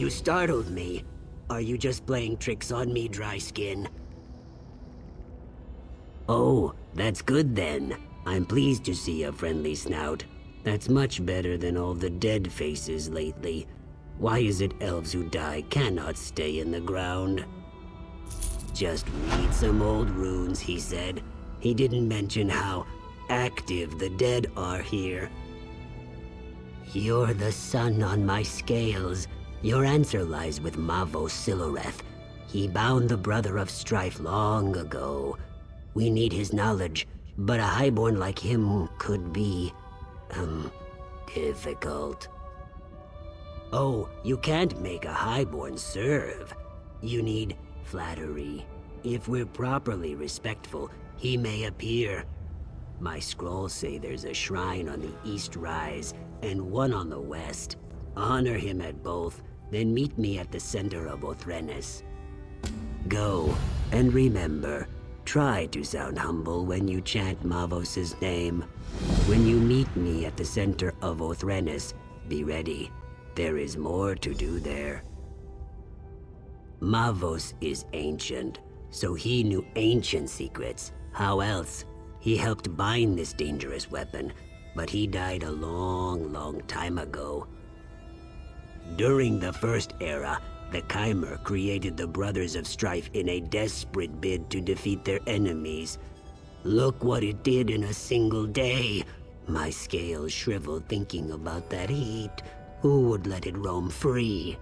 You startled me. Are you just playing tricks on me, dry skin? Oh, that's good then. I'm pleased to see a friendly snout. That's much better than all the dead faces lately. Why is it elves who die cannot stay in the ground? Just read some old runes, he said. He didn't mention how active the dead are here. You're the sun on my scales. Your answer lies with Mavo Siloreth. He bound the Brother of Strife long ago. We need his knowledge, but a highborn like him could be, difficult. Oh, you can't make a highborn serve. You need flattery. If we're properly respectful, he may appear. My scrolls say there's a shrine on the East Rise and one on the West. Honor him at both, then meet me at the center of Othrenes. Go, and remember, try to sound humble when you chant Mavos' name. When you meet me at the center of Othrenes, be ready. There is more to do there. Mavos is ancient, so he knew ancient secrets. How else? He helped bind this dangerous weapon, but he died a long time ago. During the First Era, the Chimer created the Brothers of Strife in a desperate bid to defeat their enemies. Look what it did in a single day. My scales shriveled thinking about that heat. Who would let it roam free?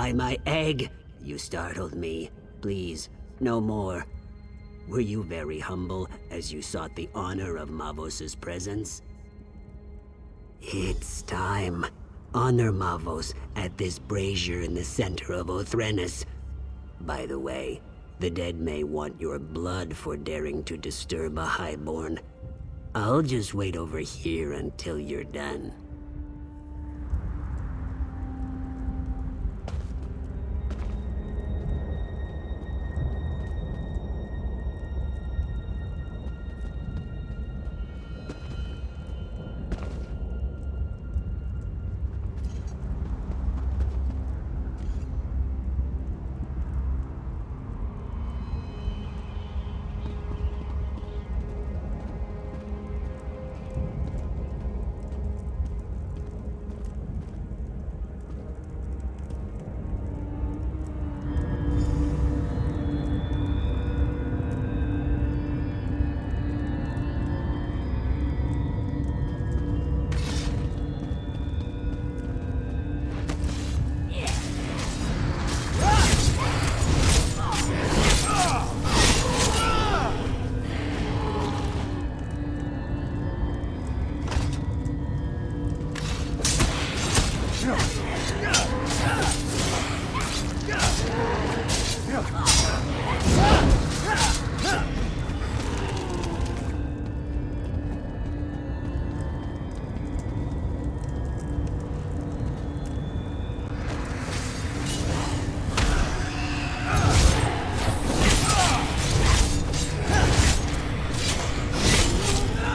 by my egg! You startled me. Please, no more. Were you very humble as you sought the honor of Mavos's presence? It's time. Honor Mavos at this brazier in the center of Othrenis. By the way, the dead may want your blood for daring to disturb a highborn. I'll just wait over here until you're done.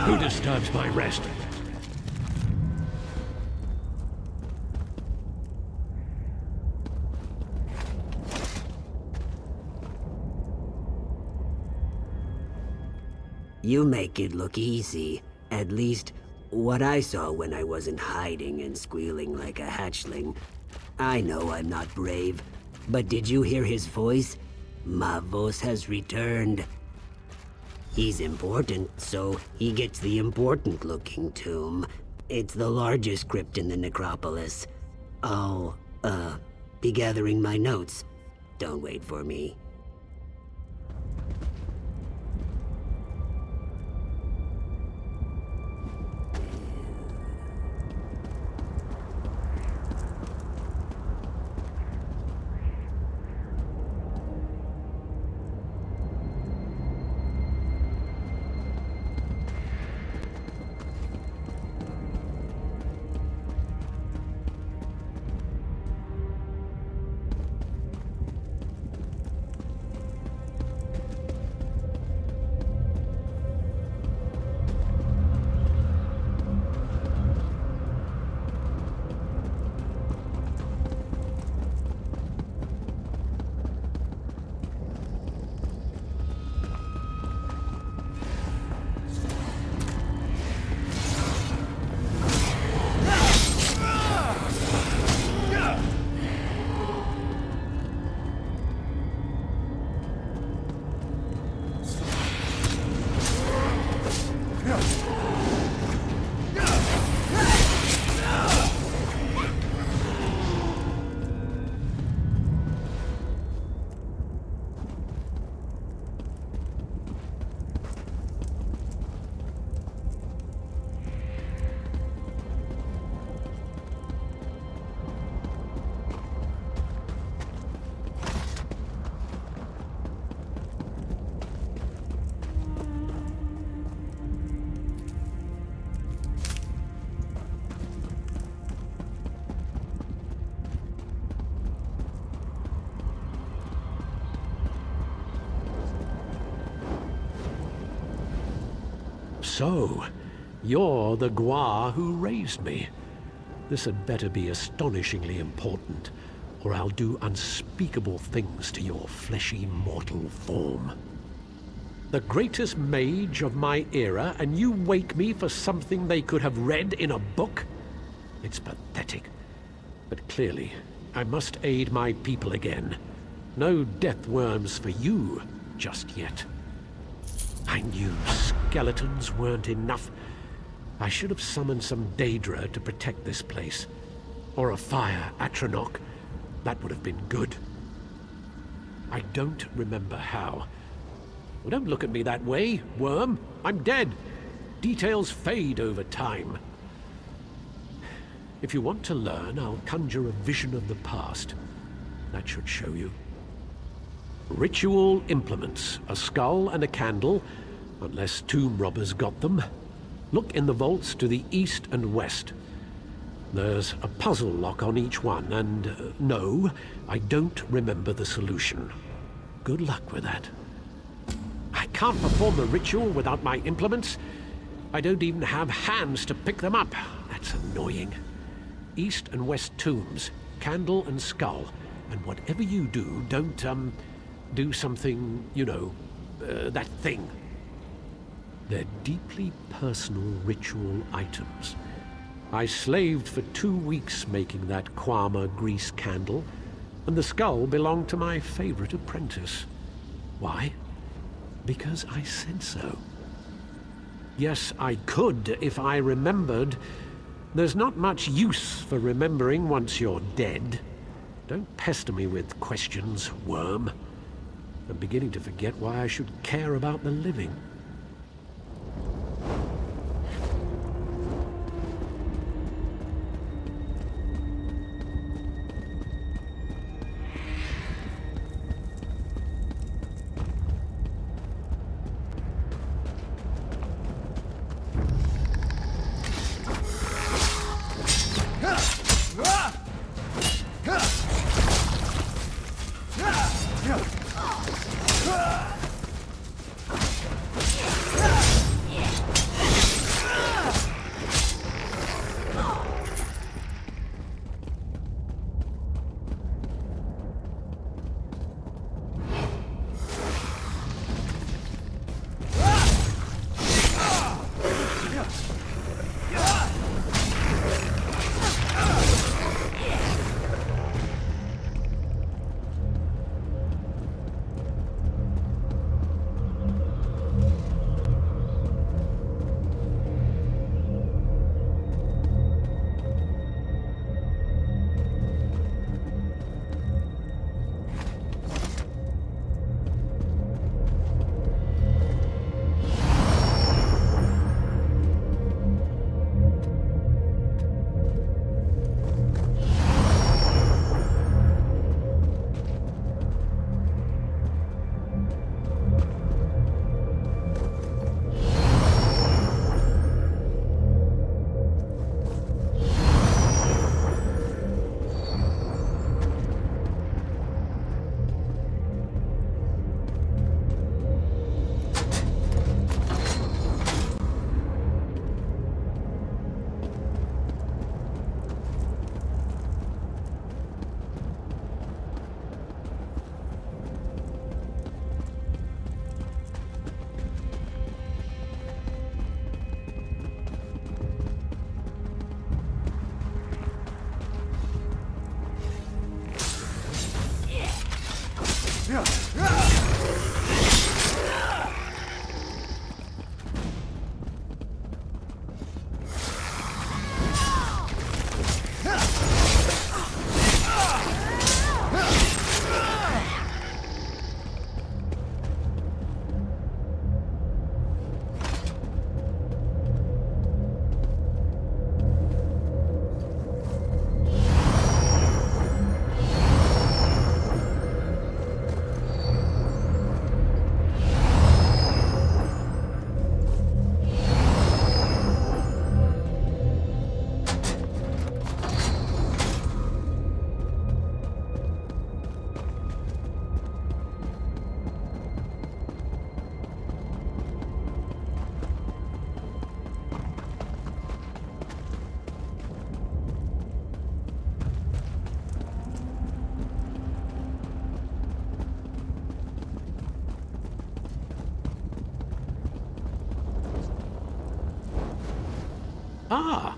Who disturbs my rest? You make it look easy. At least, what I saw when I wasn't hiding and squealing like a hatchling. I know I'm not brave, but did you hear his voice? Mavos has returned. He's important, so he gets the important-looking tomb. It's the largest crypt in the necropolis. I'll, be gathering my notes. Don't wait for me. So, you're the Gua who raised me. This had better be astonishingly important, or I'll do unspeakable things to your fleshy mortal form. The greatest mage of my era, and you wake me for something they could have read in a book? It's pathetic. But clearly, I must aid my people again. No death worms for you just yet. I knew skeletons weren't enough. I should have summoned some Daedra to protect this place. Or a fire Atronach. That would have been good. I don't remember how. Well, don't look at me that way, worm. I'm dead. Details fade over time. If you want to learn, I'll conjure a vision of the past. That should show you. Ritual implements, a skull and a candle, unless tomb robbers got them. Look in the vaults to the east and west. There's a puzzle lock on each one, and no, I don't remember the solution. Good luck with that. I can't perform the ritual without my implements. I don't even have hands to pick them up. That's annoying. East and west tombs, candle and skull. And whatever you do, don't, do something, you know, that thing. They're deeply personal ritual items. I slaved for 2 weeks making that Kwama grease candle, and the skull belonged to my favorite apprentice. Why? Because I said so. Yes, I could if I remembered. There's not much use for remembering once you're dead. Don't pester me with questions, worm. I'm beginning to forget why I should care about the living. Ah,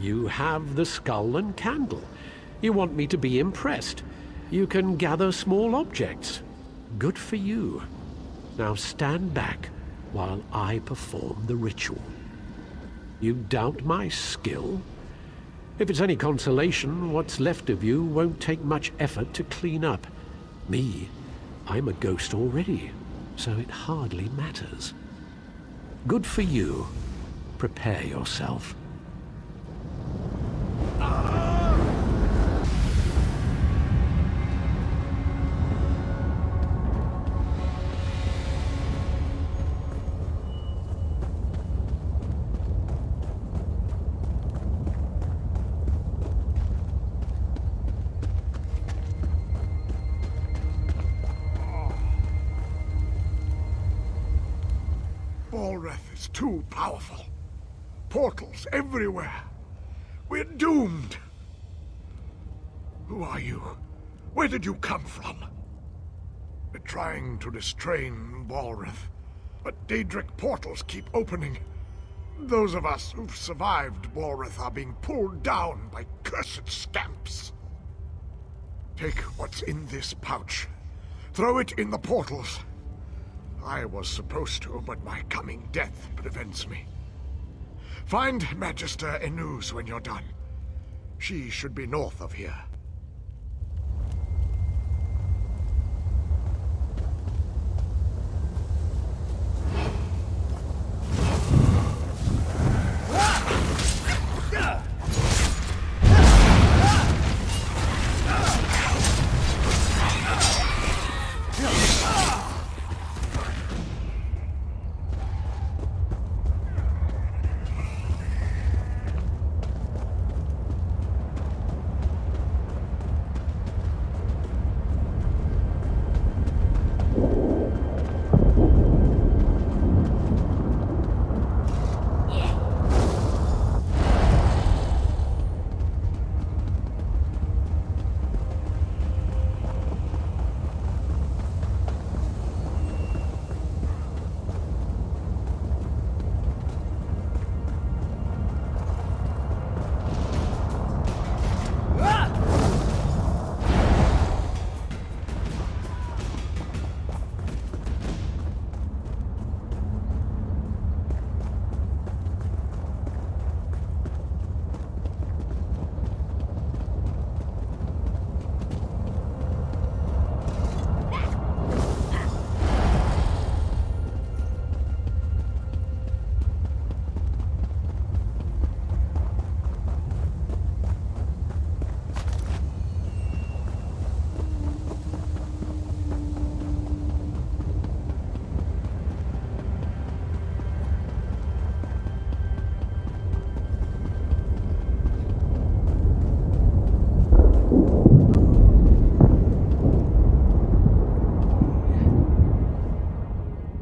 you have the skull and candle. You want me to be impressed. You can gather small objects. Good for you. Now stand back while I perform the ritual. You doubt my skill? If it's any consolation, what's left of you won't take much effort to clean up. Me, I'm a ghost already, so it hardly matters. Good for you. Prepare yourself. Balreth is too powerful. Portals everywhere. We're doomed. Who are you? Where did you come from? We're trying to restrain Balreth, but Daedric portals keep opening. Those of us who've survived Balreth are being pulled down by cursed scamps. Take what's in this pouch. Throw it in the portals. I was supposed to, but my coming death prevents me. Find Magister Enuz when you're done. She should be north of here.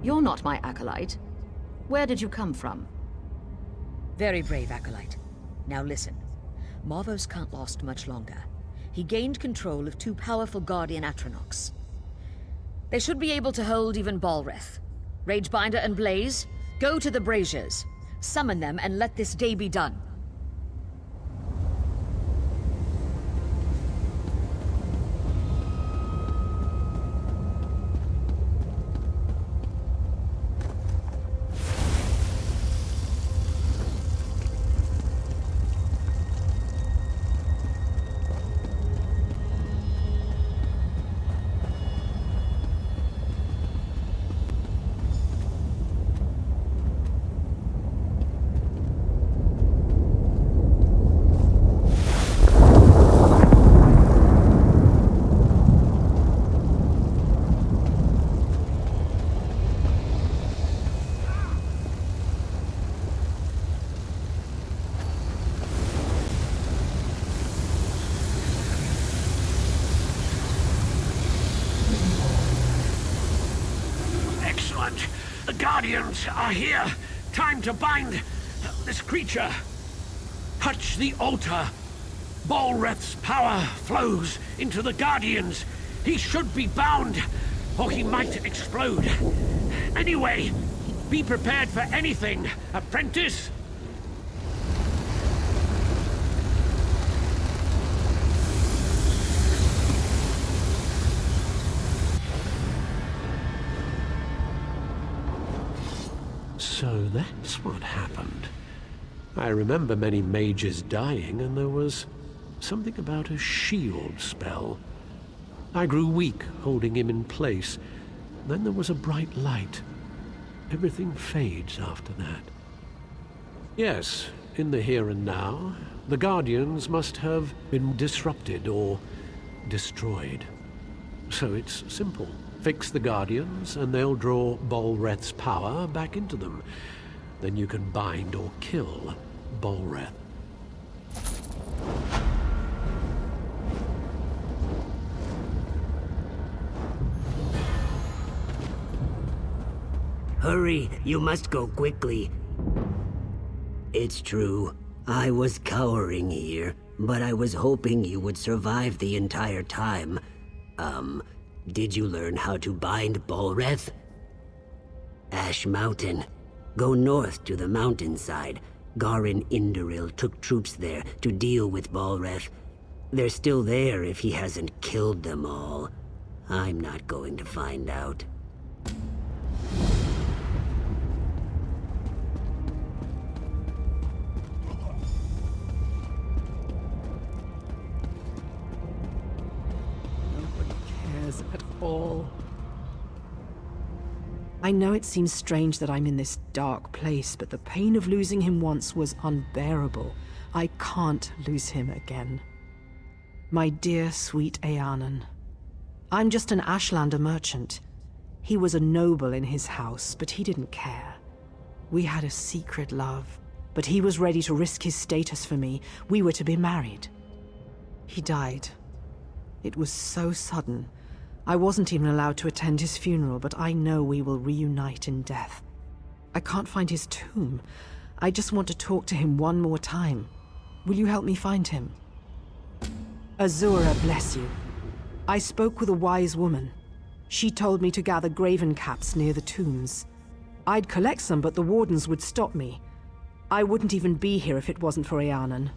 You're not my acolyte. Where did you come from? Very brave, acolyte. Now listen. Marvos can't last much longer. He gained control of two powerful Guardian Atronachs. They should be able to hold even Balreth. Ragebinder and Blaze, go to the braziers. Summon them and let this day be done. The Guardians are here. Time to bind this creature. Touch the altar. Balreth's power flows into the Guardians. He should be bound, or he might explode. Anyway, be prepared for anything, apprentice. So that's what happened. I remember many mages dying, and there was something about a shield spell. I grew weak, holding him in place. Then there was a bright light. Everything fades after that. Yes, in the here and now, the Guardians must have been disrupted or destroyed. So it's simple. Fix the Guardians, and they'll draw Balreth's power back into them. Then you can bind or kill Balreth. Hurry, you must go quickly. It's true. I was cowering here, but I was hoping you would survive the entire time. Did you learn how to bind Balreth? Ash Mountain. Go north to the mountainside. Garin Indoril took troops there to deal with Balreth. They're still there if he hasn't killed them all. I'm not going to find out. At all. I know it seems strange that I'm in this dark place, but the pain of losing him once was unbearable. I can't lose him again. My dear, sweet Eanan. I'm just an Ashlander merchant. He was a noble in his house, but he didn't care. We had a secret love, but he was ready to risk his status for me. We were to be married. He died. It was so sudden. I wasn't even allowed to attend his funeral, but I know we will reunite in death. I can't find his tomb. I just want to talk to him one more time. Will you help me find him? Azura bless you. I spoke with a wise woman. She told me to gather graven caps near the tombs. I'd collect some, but the wardens would stop me. I wouldn't even be here if it wasn't for Eanan.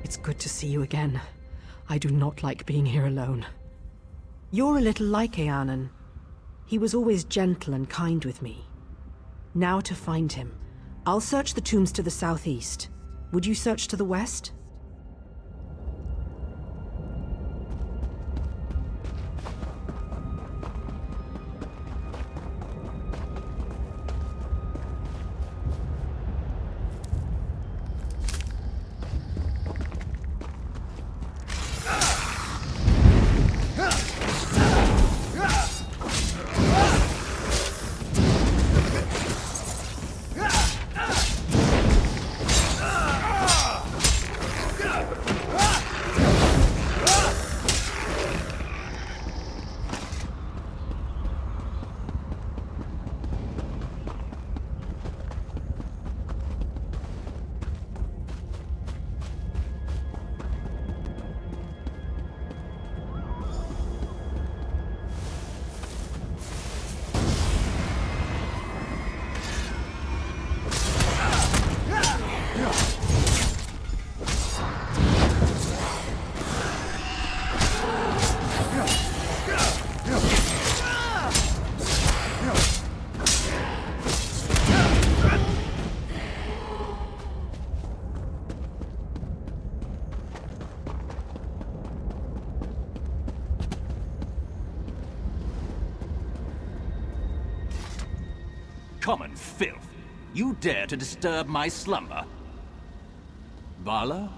It's good to see you again. I do not like being here alone. You're a little like Eanan. He was always gentle and kind with me. Now to find him. I'll search the tombs to the southeast. Would you search to the west? common filth. You dare to disturb my slumber? Vala?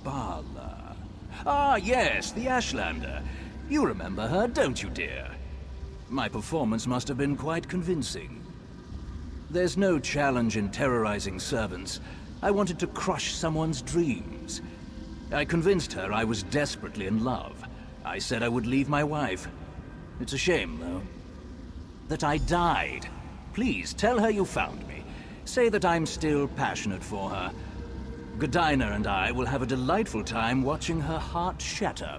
Bala. Ah, yes, the Ashlander. You remember her, don't you, dear? My performance must have been quite convincing. There's no challenge in terrorizing servants. I wanted to crush someone's dreams. I convinced her I was desperately in love. I said I would leave my wife. It's a shame, though, that I died. Please, tell her you found me. Say that I'm still passionate for her. Godina and I will have a delightful time watching her heart shatter.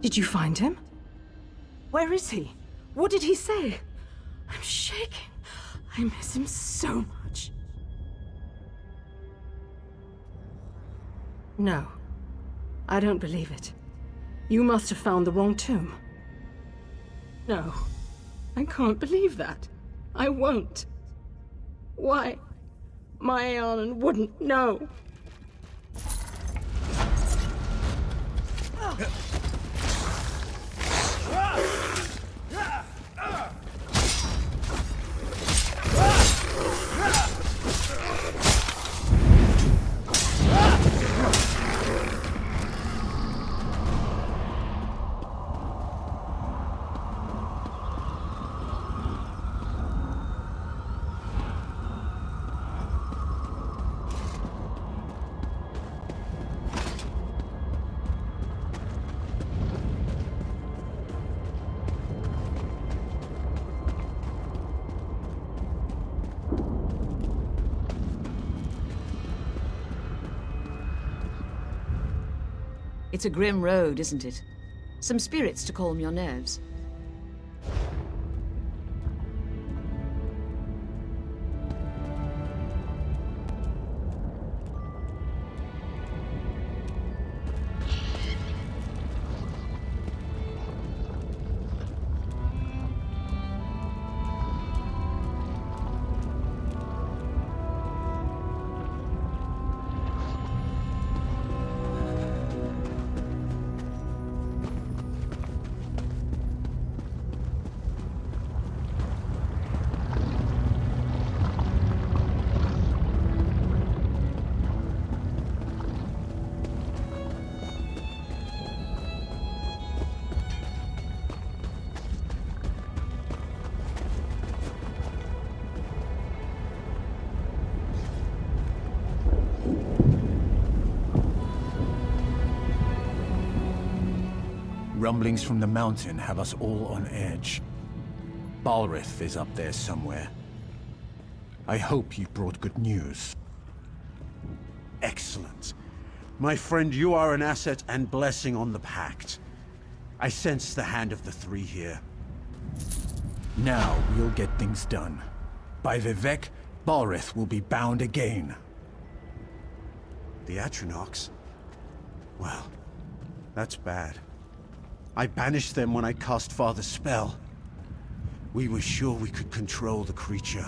Did you find him? Where is he? What did he say? I'm shaking. I miss him so much. No. I don't believe it. You must have found the wrong tomb. No. I can't believe that. I won't. Why? My Aeonin wouldn't know. It's a grim road, isn't it? Some spirits to calm your nerves. Rumblings from the mountain have us all on edge. Balreth is up there somewhere. I hope you brought good news. Excellent. My friend, you are an asset and blessing on the Pact. I sense the hand of the three here. Now we'll get things done. By Vivek, Balreth will be bound again. The Atronachs? Well, that's bad. I banished them when I cast Father's spell. We were sure we could control the creature.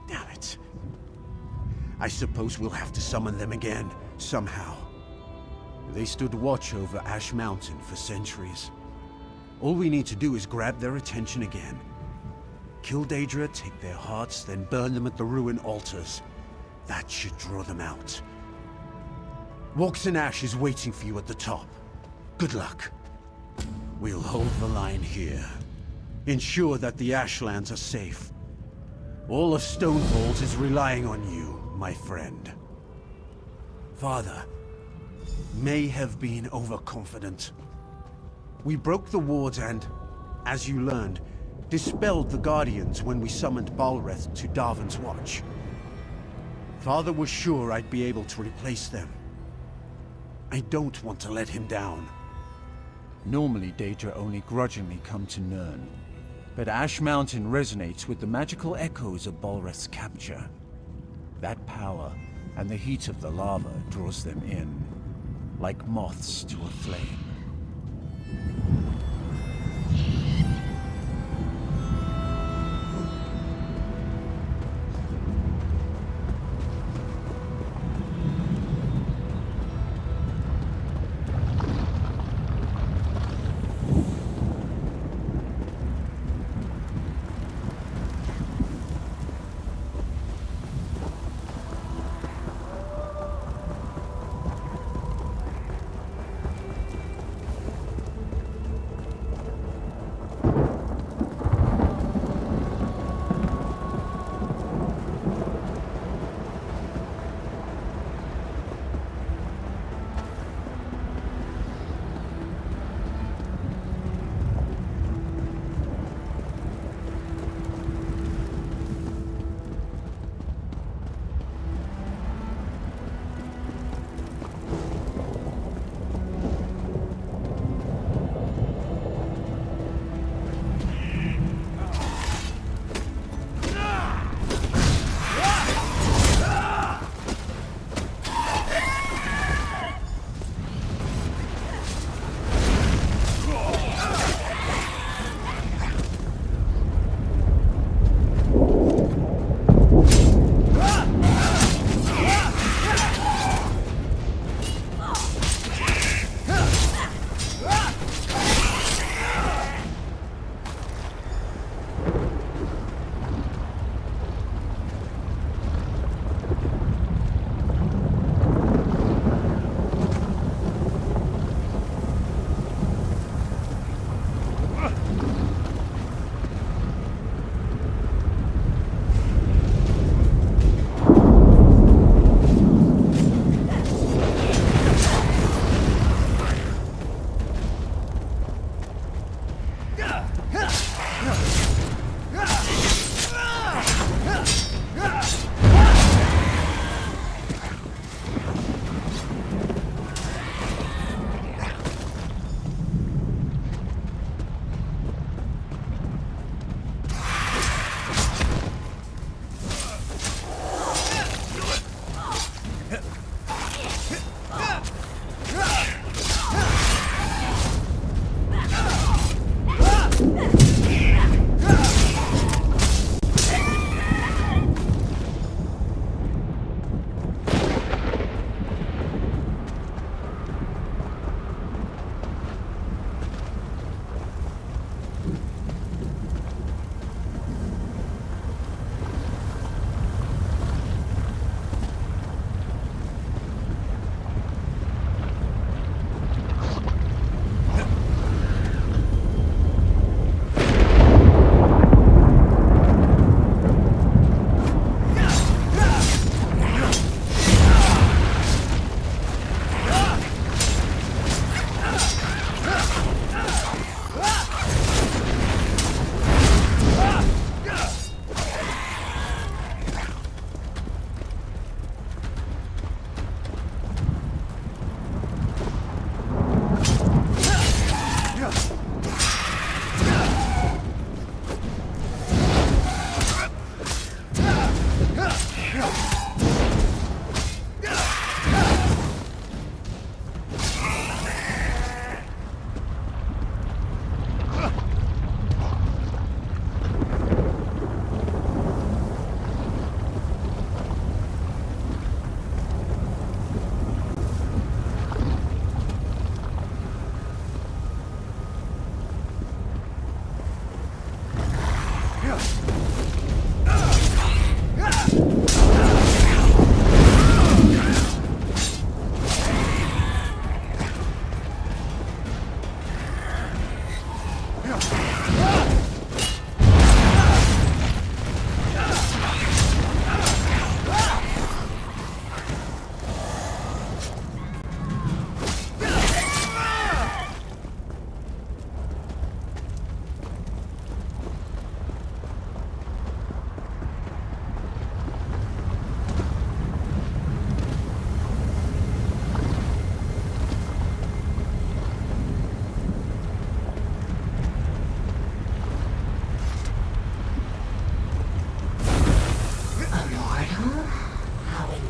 Damn it. I suppose we'll have to summon them again, somehow. They stood watch over Ash Mountain for centuries. All we need to do is grab their attention again. Kill Daedra, take their hearts, then burn them at the ruin altars. That should draw them out. Walks Ash is waiting for you at the top. Good luck. We'll hold the line here. Ensure that the Ashlands are safe. All of Stonehalls is relying on you, my friend. Father may have been overconfident. We broke the wards and, as you learned, dispelled the Guardians when we summoned Balreth to Darvan's watch. Father was sure I'd be able to replace them. I don't want to let him down. Normally, Daedra only grudgingly come to Nirn. But Ash Mountain resonates with the magical echoes of Balreth's capture. That power and the heat of the lava draws them in, like moths to a flame.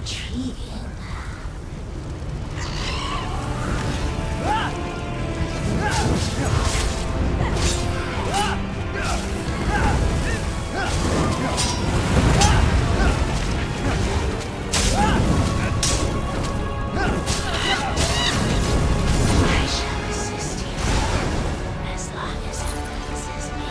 Intriguing. I shall assist you as long as it pleases me.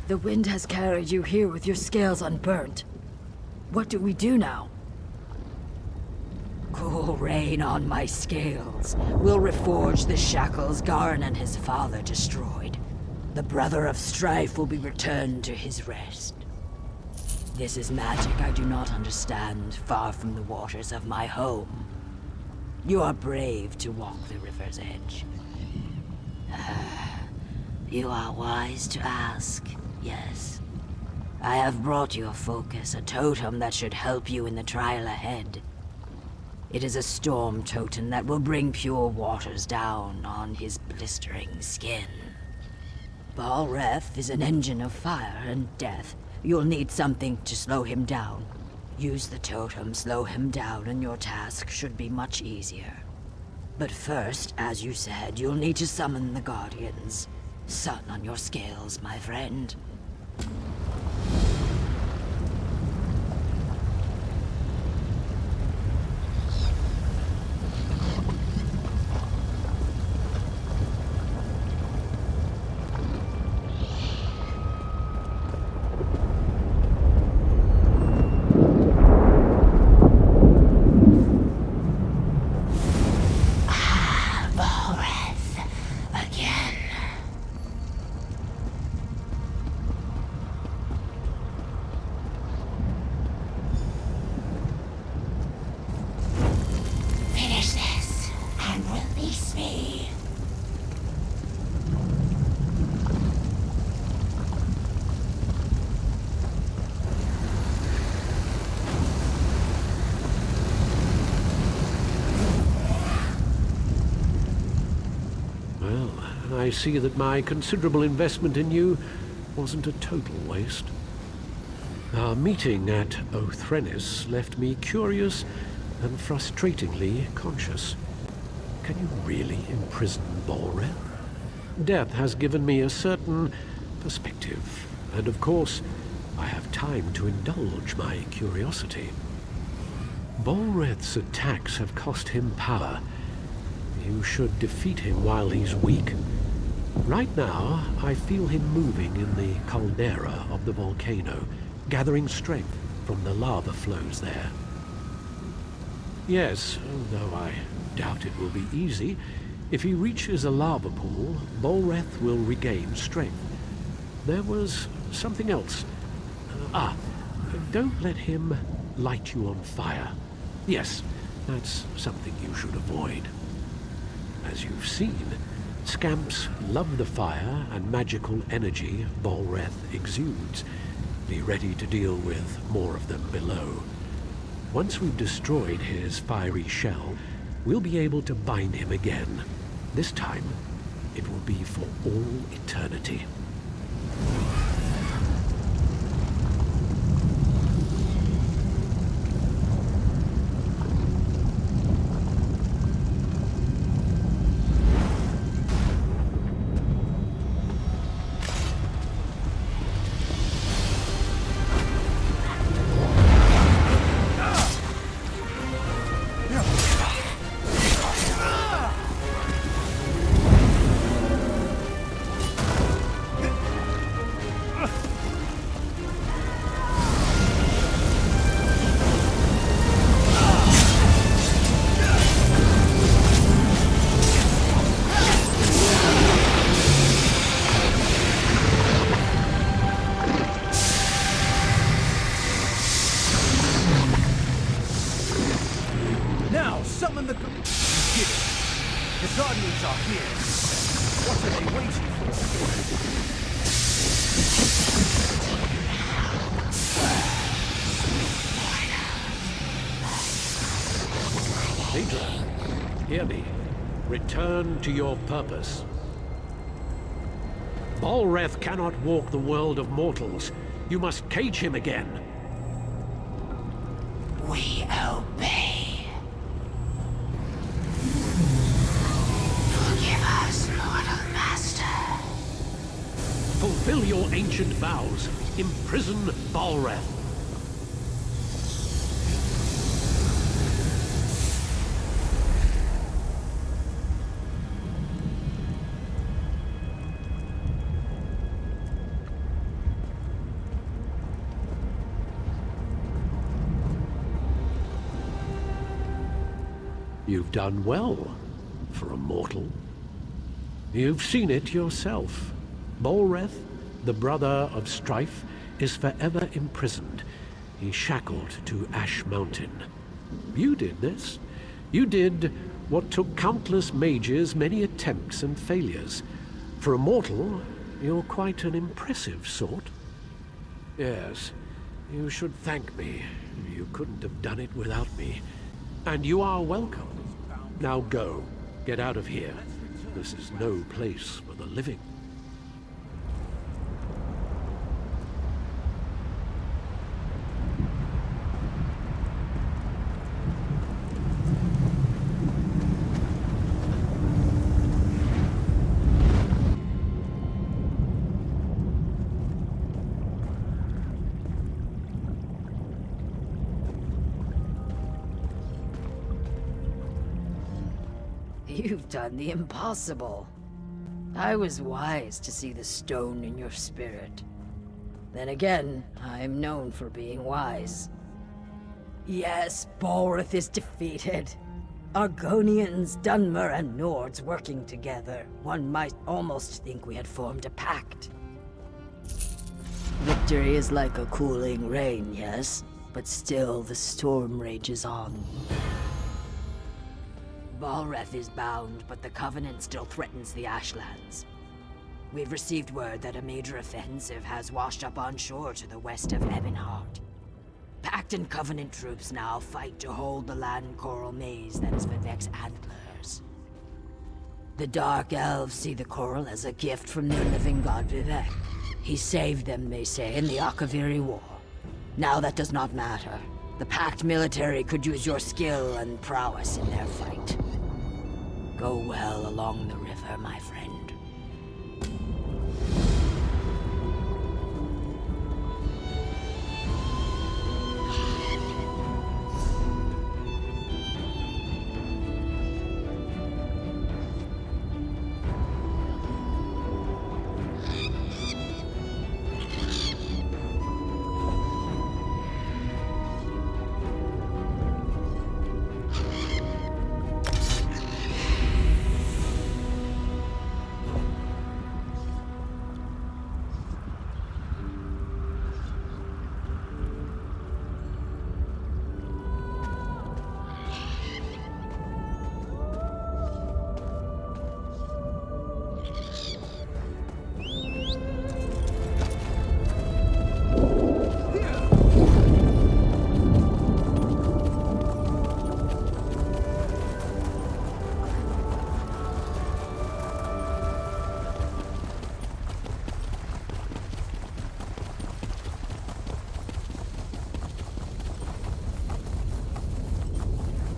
The wind has carried you here with your scales unburnt. What do we do now? Cool rain on my scales. We'll reforge the shackles Garn and his father destroyed. The brother of strife will be returned to his rest. This is magic I do not understand, far from the waters of my home. You are brave to walk the river's edge. You are wise to ask, yes. I have brought you a focus, a totem that should help you in the trial ahead. It is a storm totem that will bring pure waters down on his blistering skin. Balreth is an engine of fire and death. You'll need something to slow him down. Use the totem, slow him down, and your task should be much easier. But first, as you said, you'll need to summon the Guardians. Sun on your scales, my friend. I see that my considerable investment in you wasn't a total waste. Our meeting at Othrenis left me curious and frustratingly conscious. Can you really imprison Balreth? Death has given me a certain perspective, and of course, I have time to indulge my curiosity. Balreth's attacks have cost him power. You should defeat him while he's weak. Right now, I feel him moving in the caldera of the volcano, gathering strength from the lava flows there. Yes, though I doubt it will be easy, if he reaches a lava pool, Balreth will regain strength. There was something else. Don't let him light you on fire. Yes, that's something you should avoid. As you've seen, scamps love the fire and magical energy Balreth exudes. Be ready to deal with more of them below. Once we've destroyed his fiery shell, we'll be able to bind him again. This time, it will be for all eternity. Hear me. Return to your purpose. Balreth cannot walk the world of mortals. You must cage him again. We obey. Forgive us, mortal master. Fulfill your ancient vows. Imprison Balreth. You've done well, for a mortal. You've seen it yourself. Balreth, the brother of strife, is forever imprisoned. He's shackled to Ash Mountain. You did this. You did what took countless mages many attempts and failures. For a mortal, you're quite an impressive sort. Yes, you should thank me. You couldn't have done it without me. And you are welcome. Now go. Get out of here. This is no place for the living. You've done the impossible. I was wise to see the stone in your spirit. Then again, I'm known for being wise. Yes, Balreth is defeated. Argonians, Dunmer, and Nords working together. One might almost think we had formed a pact. Victory is like a cooling rain, yes? But still, the storm rages on. Balreth is bound, but the Covenant still threatens the Ashlands. We've received word that a major offensive has washed up on shore to the west of Ebonheart. Pact and Covenant troops now fight to hold the land coral maze that is Vivek's antlers. The Dark Elves see the coral as a gift from their living god Vivek. He saved them, they say, in the Akaviri War. Now that does not matter. The Pact military could use your skill and prowess in their fight. Go well along the river, my friend.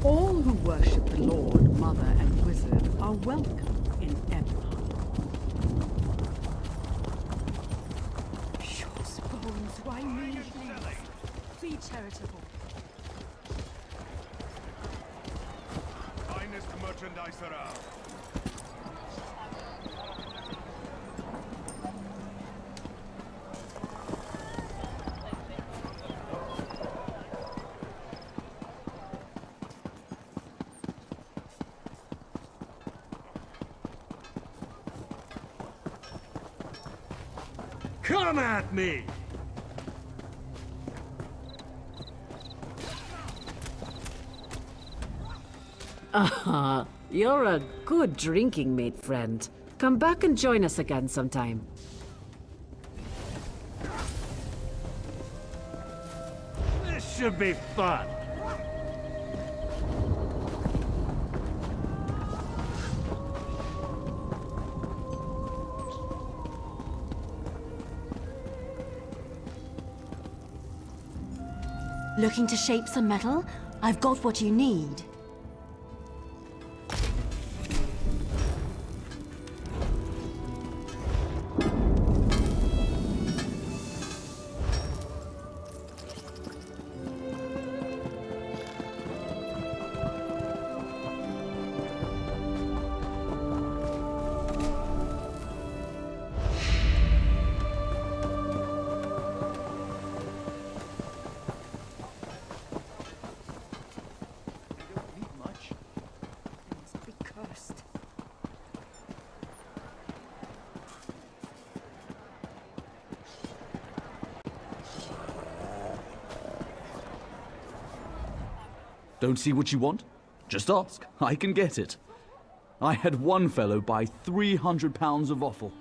All who worship the Lord, Mother, and Wizard are welcome in Ebonheart. Shaw's bones, why me? Be charitable. Finest merchandise around. Come at me! You're a good drinking mate, friend. Come back and join us again sometime. This should be fun. Looking to shape some metal? I've got what you need. Don't see what you want? Just ask. I can get it. I had one fellow buy 300 pounds of offal.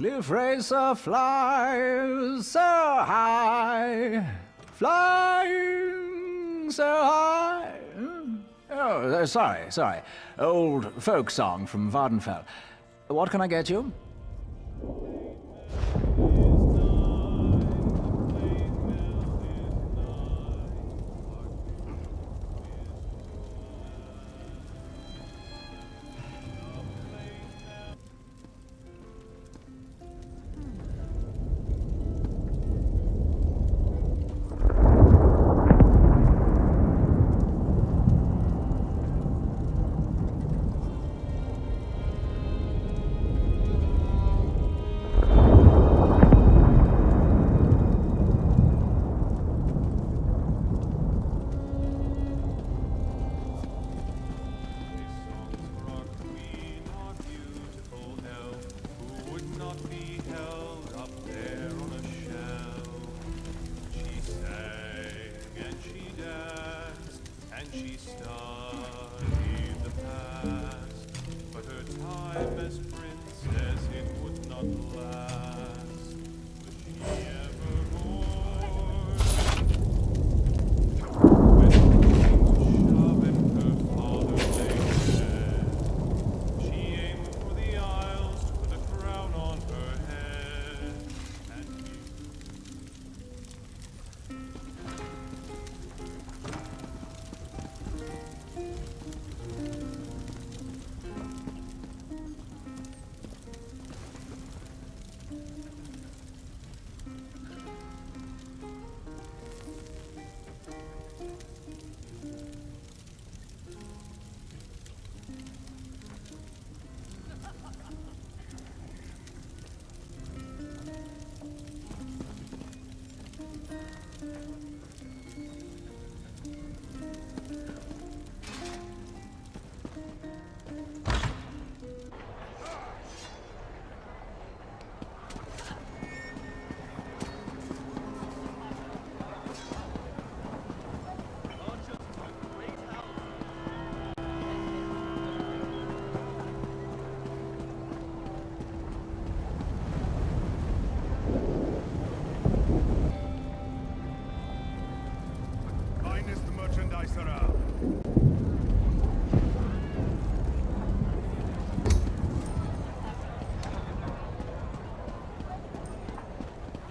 Cliff racer flies so high, flying so high. Oh, sorry. Old folk song from Vardenfell. What can I get you?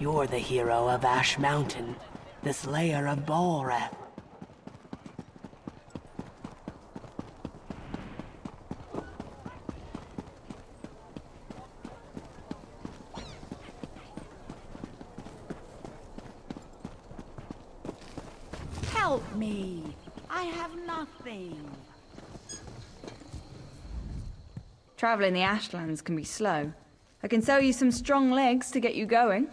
You're the hero of Ash Mountain, the slayer of Balreth. Help me! I have nothing. Traveling the Ashlands can be slow. I can sell you some strong legs to get you going.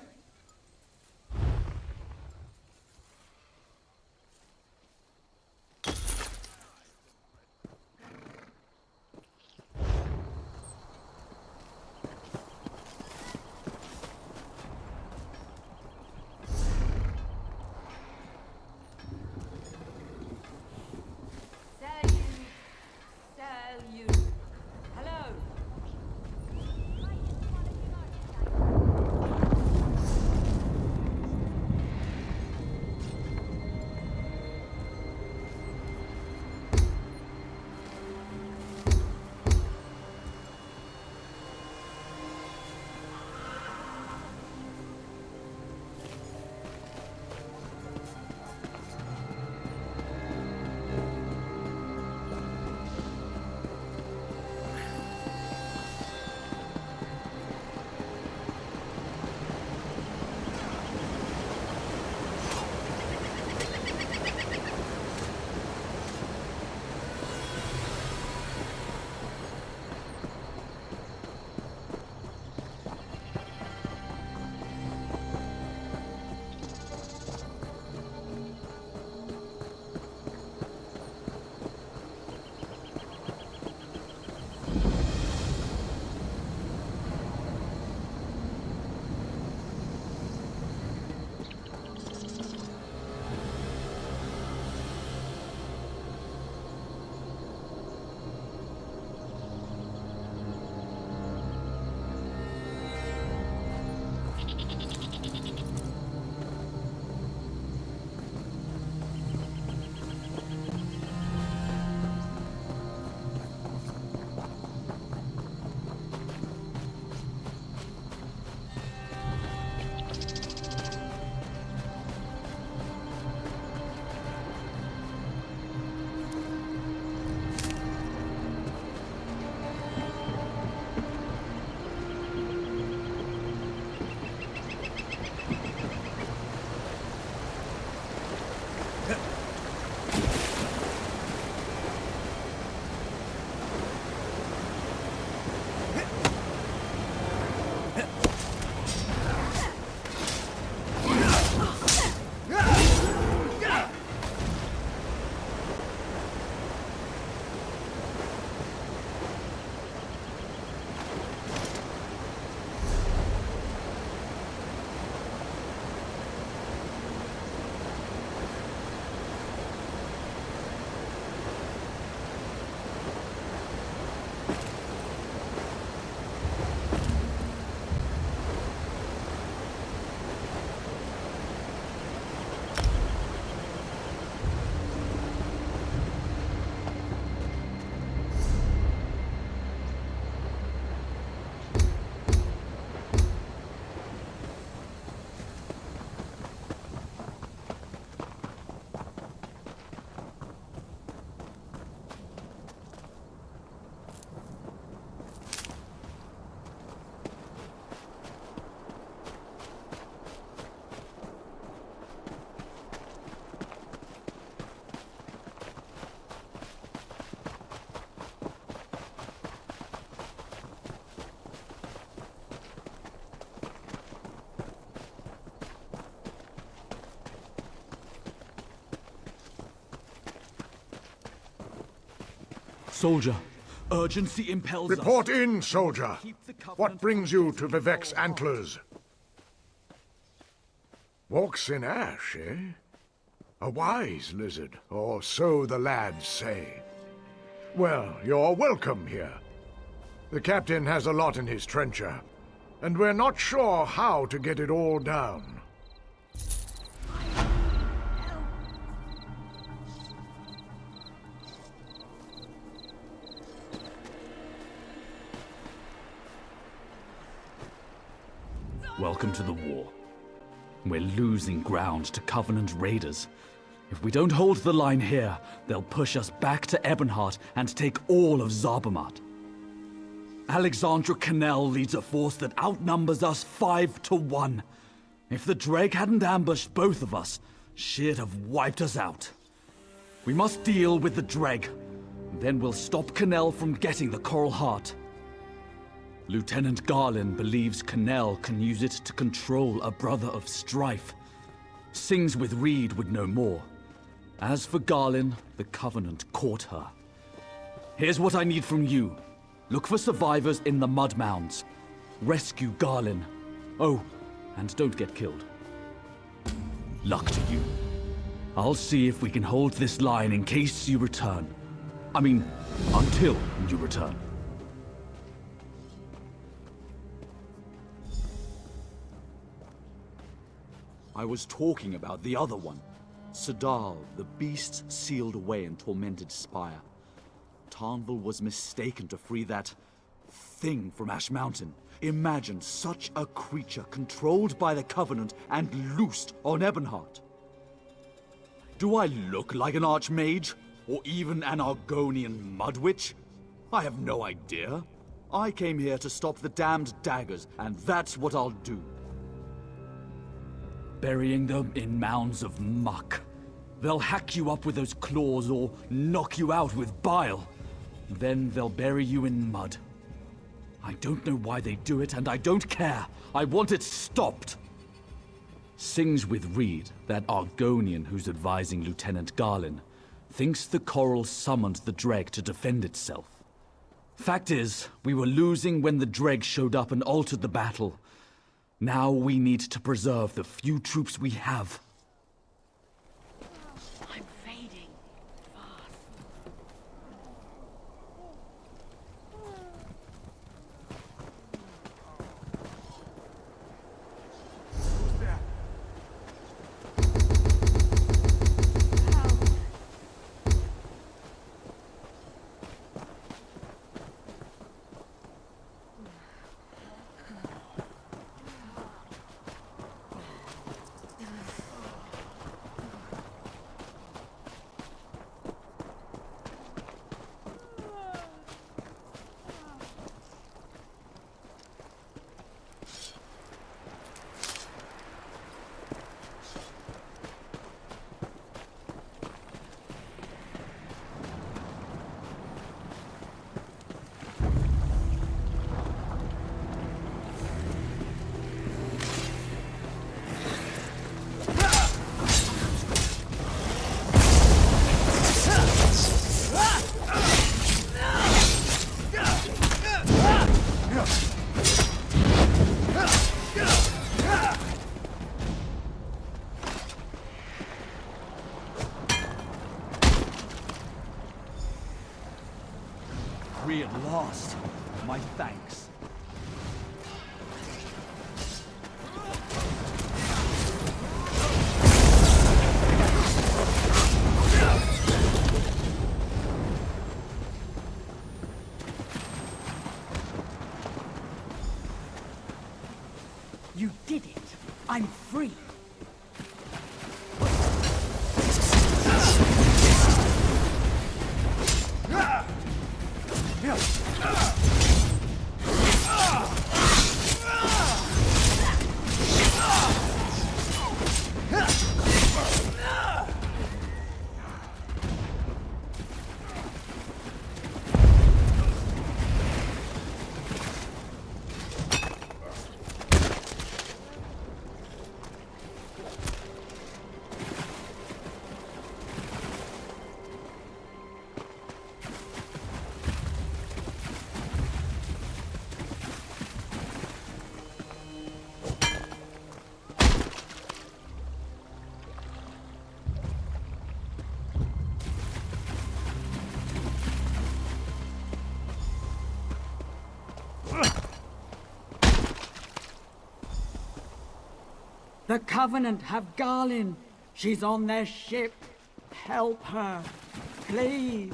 Soldier, urgency impels us. Report in, soldier. What brings you to Vivek's antlers? Walks in ash, eh? A wise lizard, or so the lads say. Well, you're welcome here. The captain has a lot in his trencher, and we're not sure how to get it all down. Welcome to the war. We're losing ground to Covenant raiders. If we don't hold the line here, they'll push us back to Ebonheart and take all of Zarbamat. Alexandra Conele leads a force that outnumbers us 5 to 1. If the Dreg hadn't ambushed both of us, she'd have wiped us out. We must deal with the Dreg. Then we'll stop Conele from getting the Coral Heart. Lieutenant Garlin believes Conele can use it to control a brother of strife. Sings with Reed would know more. As for Garlin, the Covenant caught her. Here's what I need from you. Look for survivors in the mud mounds. Rescue Garlin. Oh, and don't get killed. Luck to you. I'll see if we can hold this line in case you return. I mean, until you return. I was talking about the other one. Sadal, the beast sealed away in Tormented Spire. Tarnval was mistaken to free that thing from Ash Mountain. Imagine such a creature controlled by the Covenant and loosed on Ebonheart. Do I look like an Archmage? Or even an Argonian Mudwitch? I have no idea. I came here to stop the damned daggers, and that's what I'll do. Burying them in mounds of muck. They'll hack you up with those claws or knock you out with bile. Then they'll bury you in mud. I don't know why they do it, and I don't care. I want it stopped. Sings with Reed, that Argonian who's advising Lieutenant Garlin, thinks the Coral summoned the Dreg to defend itself. Fact is, we were losing when the Dreg showed up and altered the battle. Now we need to preserve the few troops we have. I'm fading fast. Free at last. My thanks. You did it. I'm free. The Covenant have Garlin. She's on their ship. Help her, please.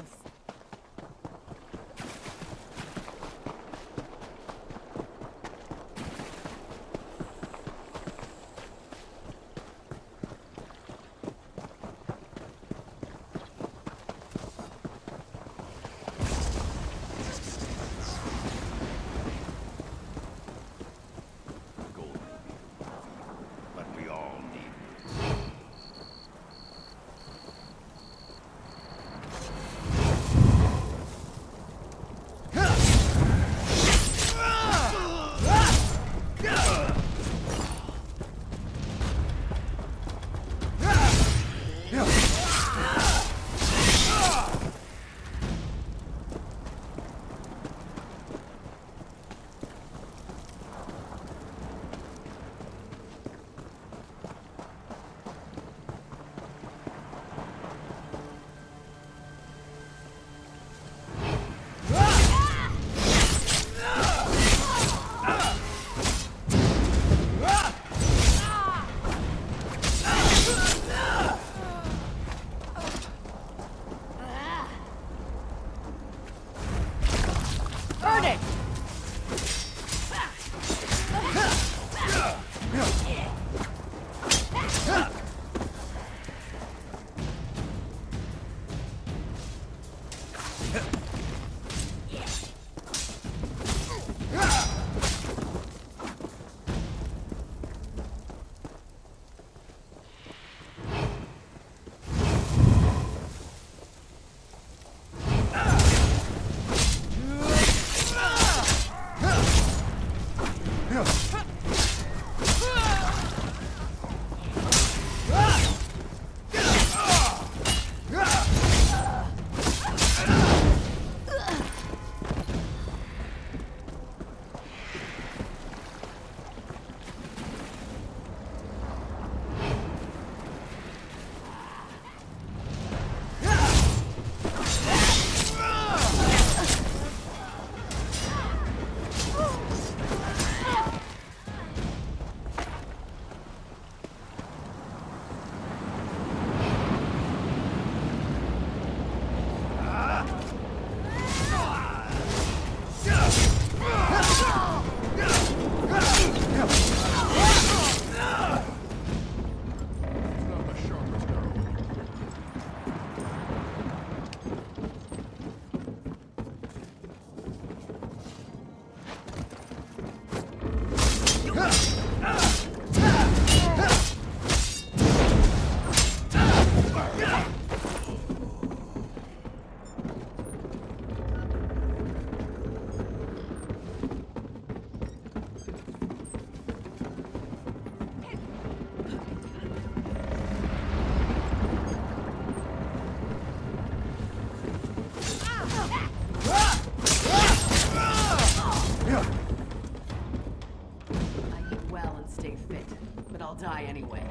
Die anyway.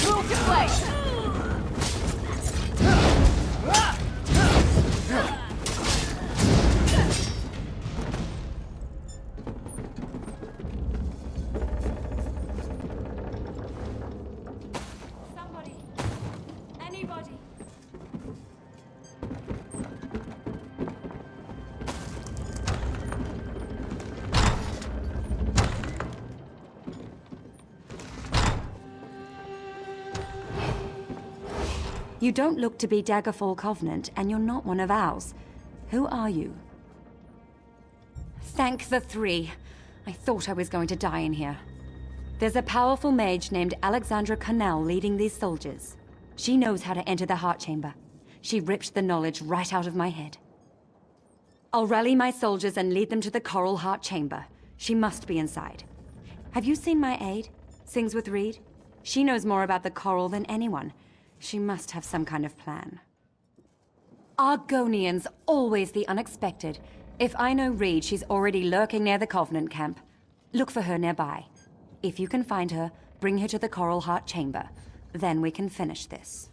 Move to place. Somebody. Anybody. You don't look to be Daggerfall Covenant, and you're not one of ours. Who are you? Thank the three. I thought I was going to die in here. There's a powerful mage named Alexandra Conele leading these soldiers. She knows how to enter the heart chamber. She ripped the knowledge right out of my head. I'll rally my soldiers and lead them to the Coral Heart Chamber. She must be inside. Have you seen my aide? Sings with Reed? She knows more about the coral than anyone. She must have some kind of plan. Argonians, always the unexpected. If I know Reed, she's already lurking near the Covenant camp. Look for her nearby. If you can find her, bring her to the Coral Heart Chamber. Then we can finish this.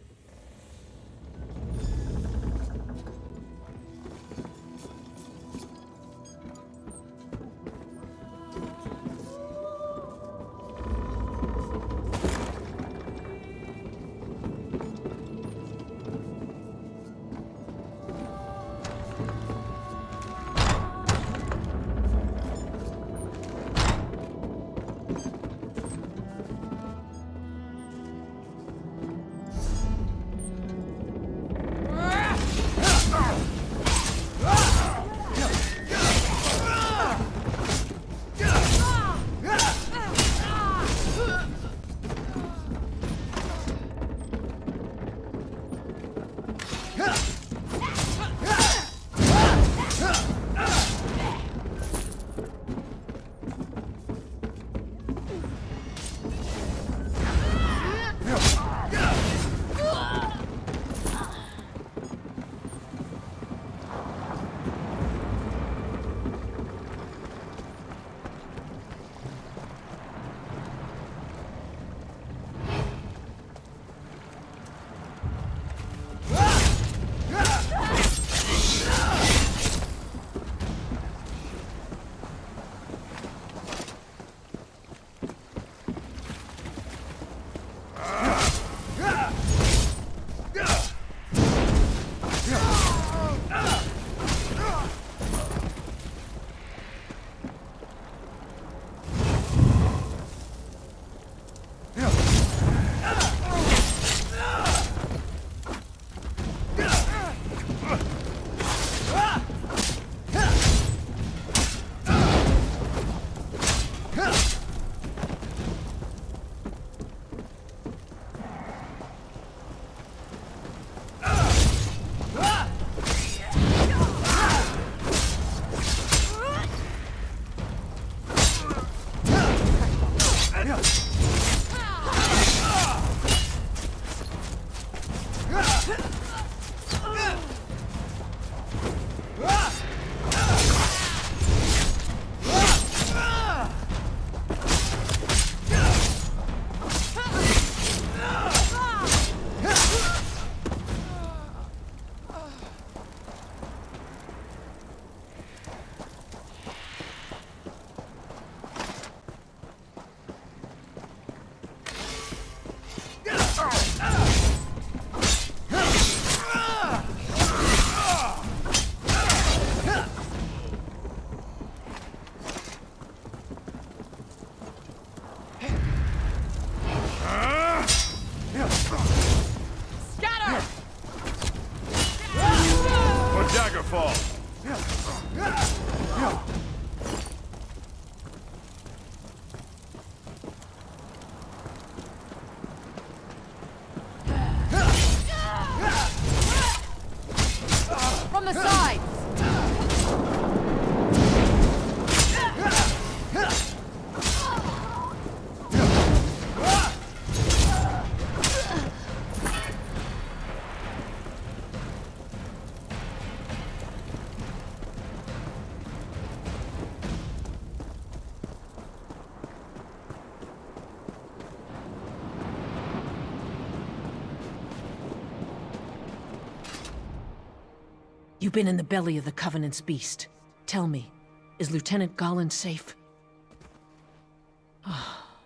You've been in the belly of the Covenant's beast. Tell me, is Lieutenant Garland safe?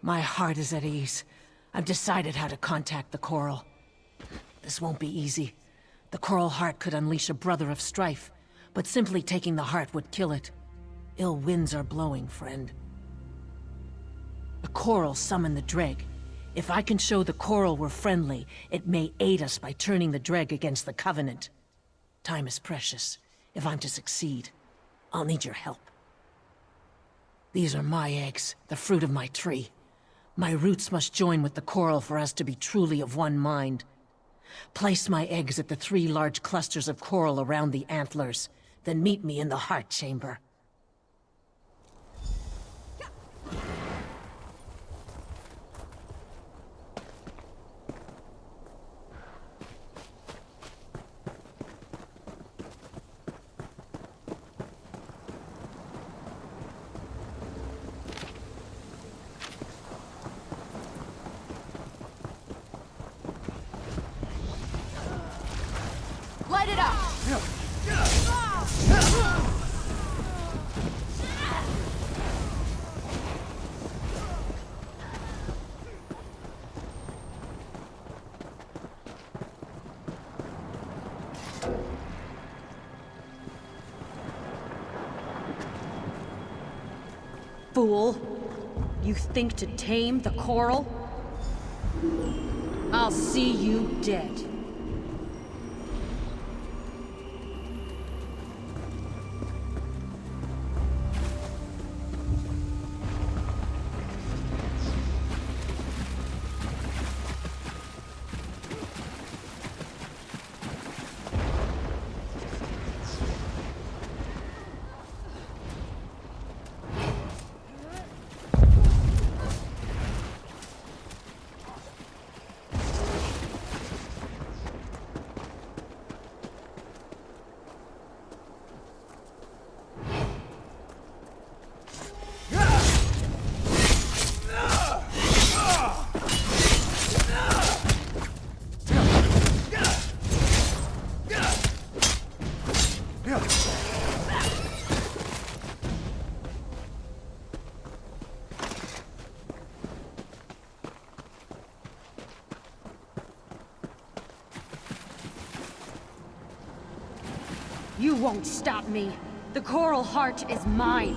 My heart is at ease. I've decided how to contact the Coral. This won't be easy. The Coral Heart could unleash a brother of strife, but simply taking the heart would kill it. Ill winds are blowing, friend. The Coral summoned the Dreg. If I can show the Coral we're friendly, it may aid us by turning the Dreg against the Covenant. Time is precious. If I'm to succeed, I'll need your help. These are my eggs, the fruit of my tree. My roots must join with the Coral for us to be truly of one mind. Place my eggs at the 3 large clusters of coral around the antlers, then meet me in the heart chamber. Light it up! Fool! You think to tame the Coral? I'll see you dead. You won't stop me. The Coral Heart is mine.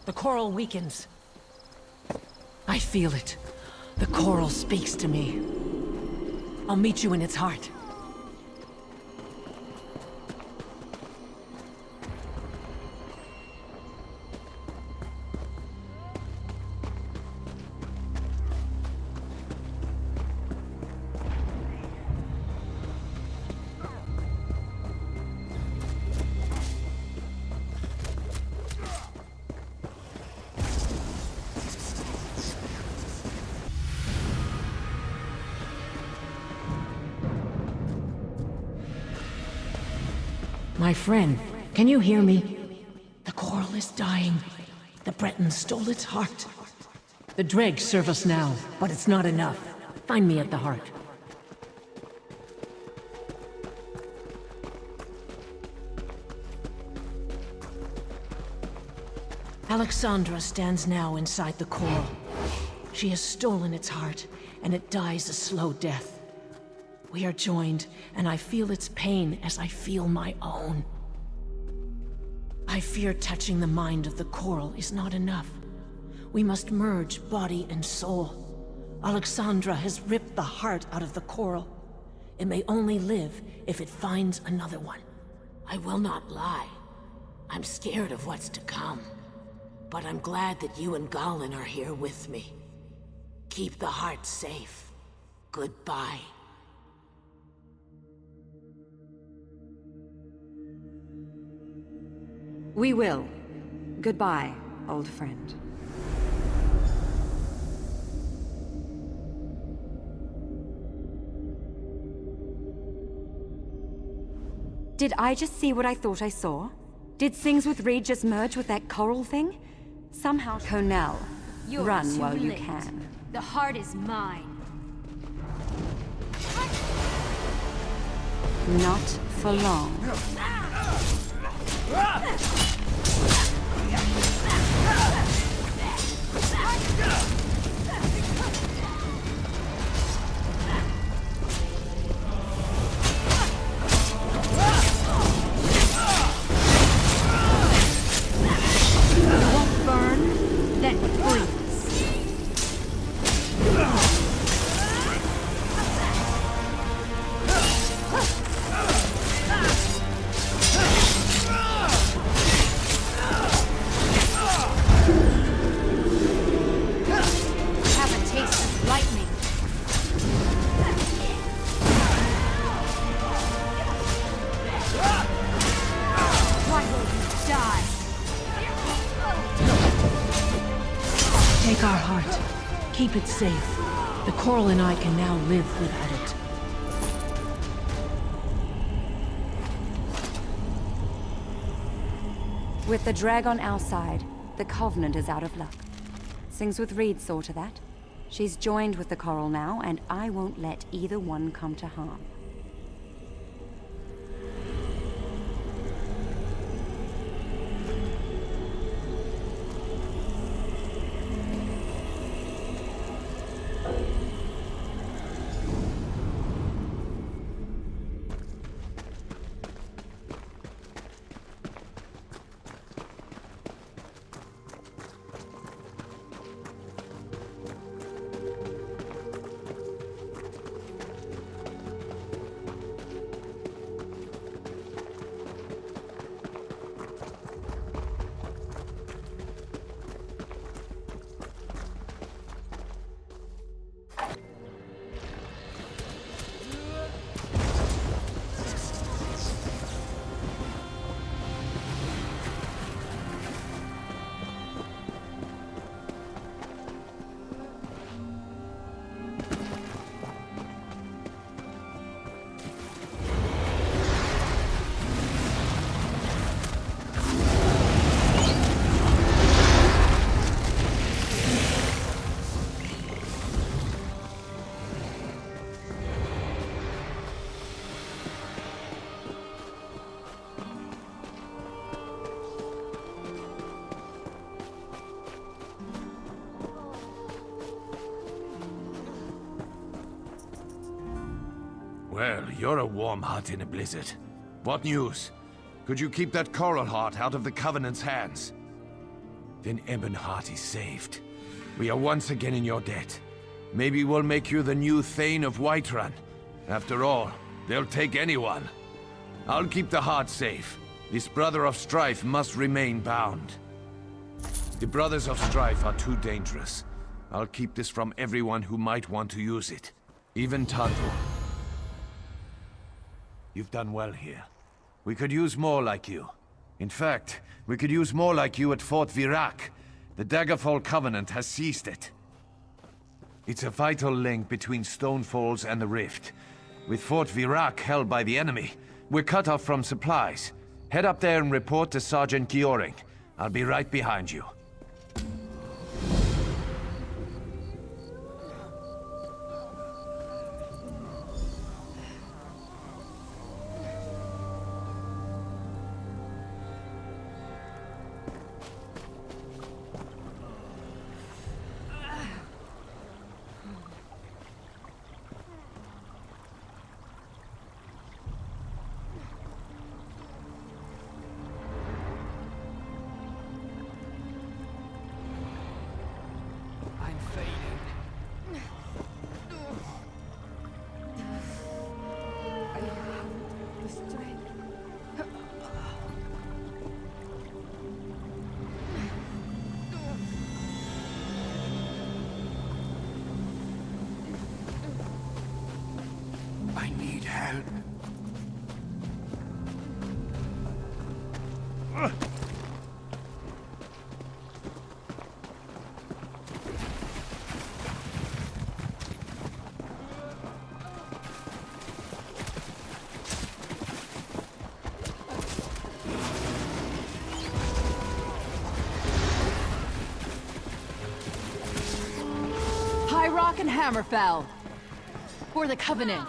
The Coral weakens. I feel it. The Coral speaks to me. I'll meet you in its heart. My friend, can you hear me? The coral is dying. The Bretons stole its heart. The dregs serve us now, but it's not enough. Find me at the heart. Alexandra stands now inside the coral. She has stolen its heart, and it dies a slow death. We are joined, and I feel its pain as I feel my own. I fear touching the mind of the coral is not enough. We must merge body and soul. Alexandra has ripped the heart out of the coral. It may only live if it finds another one. I will not lie. I'm scared of what's to come. But I'm glad that you and Galen are here with me. Keep the heart safe. Goodbye. We will. Goodbye, old friend. Did I just see what I thought I saw? Did Sings with Reed just merge with that coral thing? Somehow, Conele, run while you can. The heart is mine. Not for long. Take our heart. Keep it safe. The coral and I can now live without it. With the drag on our side, the Covenant is out of luck. Sings with Reed saw to that. She's joined with the coral now, and I won't let either one come to harm. Well, you're a warm heart in a blizzard. What news? Could you keep that coral heart out of the Covenant's hands? Then Ebonheart is saved. We are once again in your debt. Maybe we'll make you the new Thane of Whiterun. After all, they'll take anyone. I'll keep the heart safe. This Brother of Strife must remain bound. The Brothers of Strife are too dangerous. I'll keep this from everyone who might want to use it. Even Tanto. You've done well here. We could use more like you. In fact, we could use more like you at Fort Virak. The Daggerfall Covenant has seized it. It's a vital link between Stonefalls and the Rift. With Fort Virak held by the enemy, we're cut off from supplies. Head up there and report to Sergeant Gioring. I'll be right behind you. I need help. High Rock and Hammerfell. For the Covenant.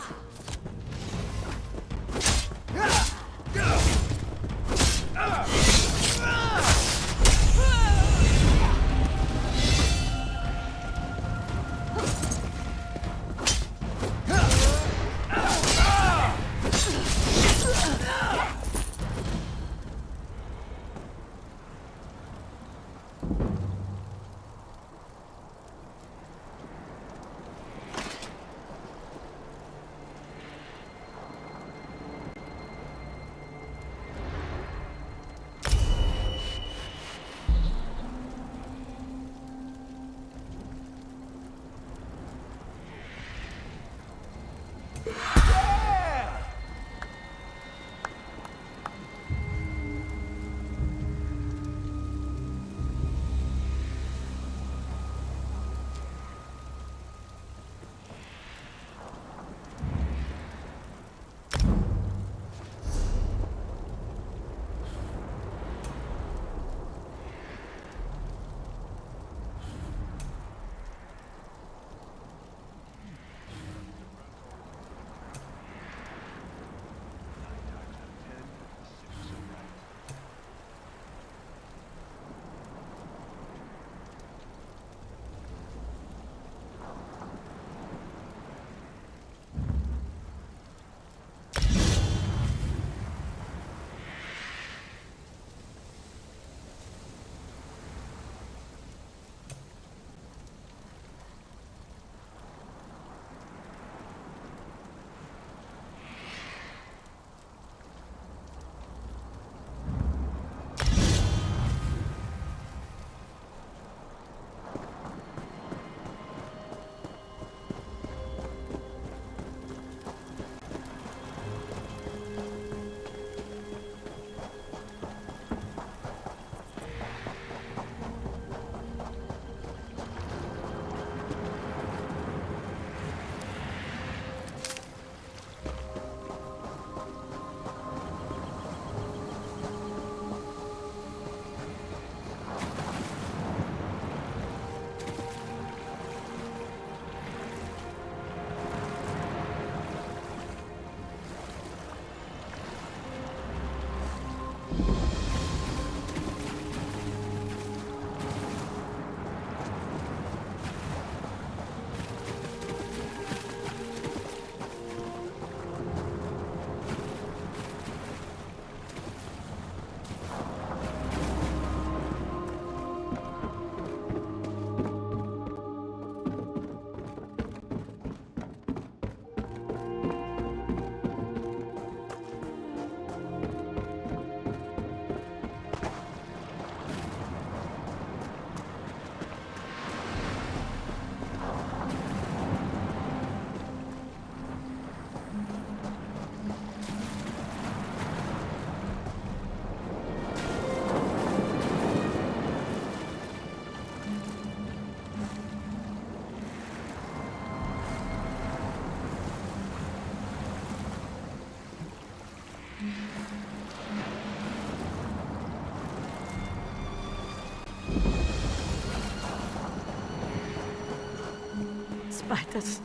spiders.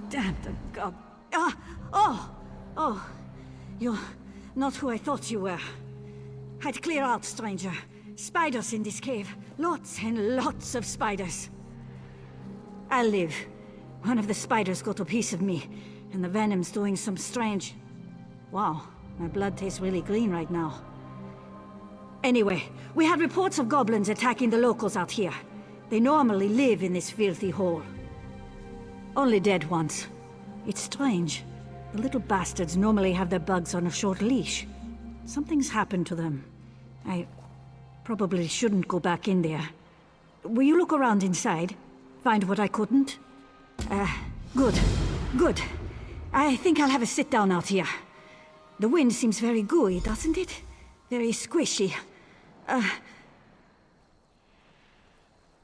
Damn the god. Oh. You're not who I thought you were. I'd clear out, stranger. Spiders in this cave. Lots and lots of spiders. I'll live. One of the spiders got a piece of me, and the venom's doing some strange... Wow, my blood tastes really clean right now. Anyway, we had reports of goblins attacking the locals out here. They normally live in this filthy hole. Only dead ones. It's strange. The little bastards normally have their bugs on a short leash. Something's happened to them. I probably shouldn't go back in there. Will you look around inside? Find what I couldn't? Good. I think I'll have a sit down out here. The wind seems very gooey, doesn't it? Very squishy.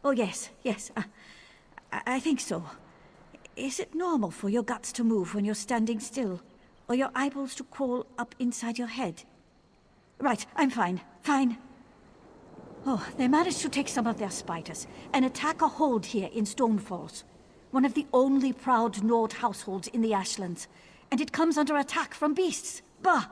Oh yes. I think so. Is it normal for your guts to move when you're standing still? Or your eyeballs to crawl up inside your head? Right, I'm fine. Oh, they managed to take some of their spiders and attack a hold here in Stonefalls. One of the only proud Nord households in the Ashlands. And it comes under attack from beasts. Bah!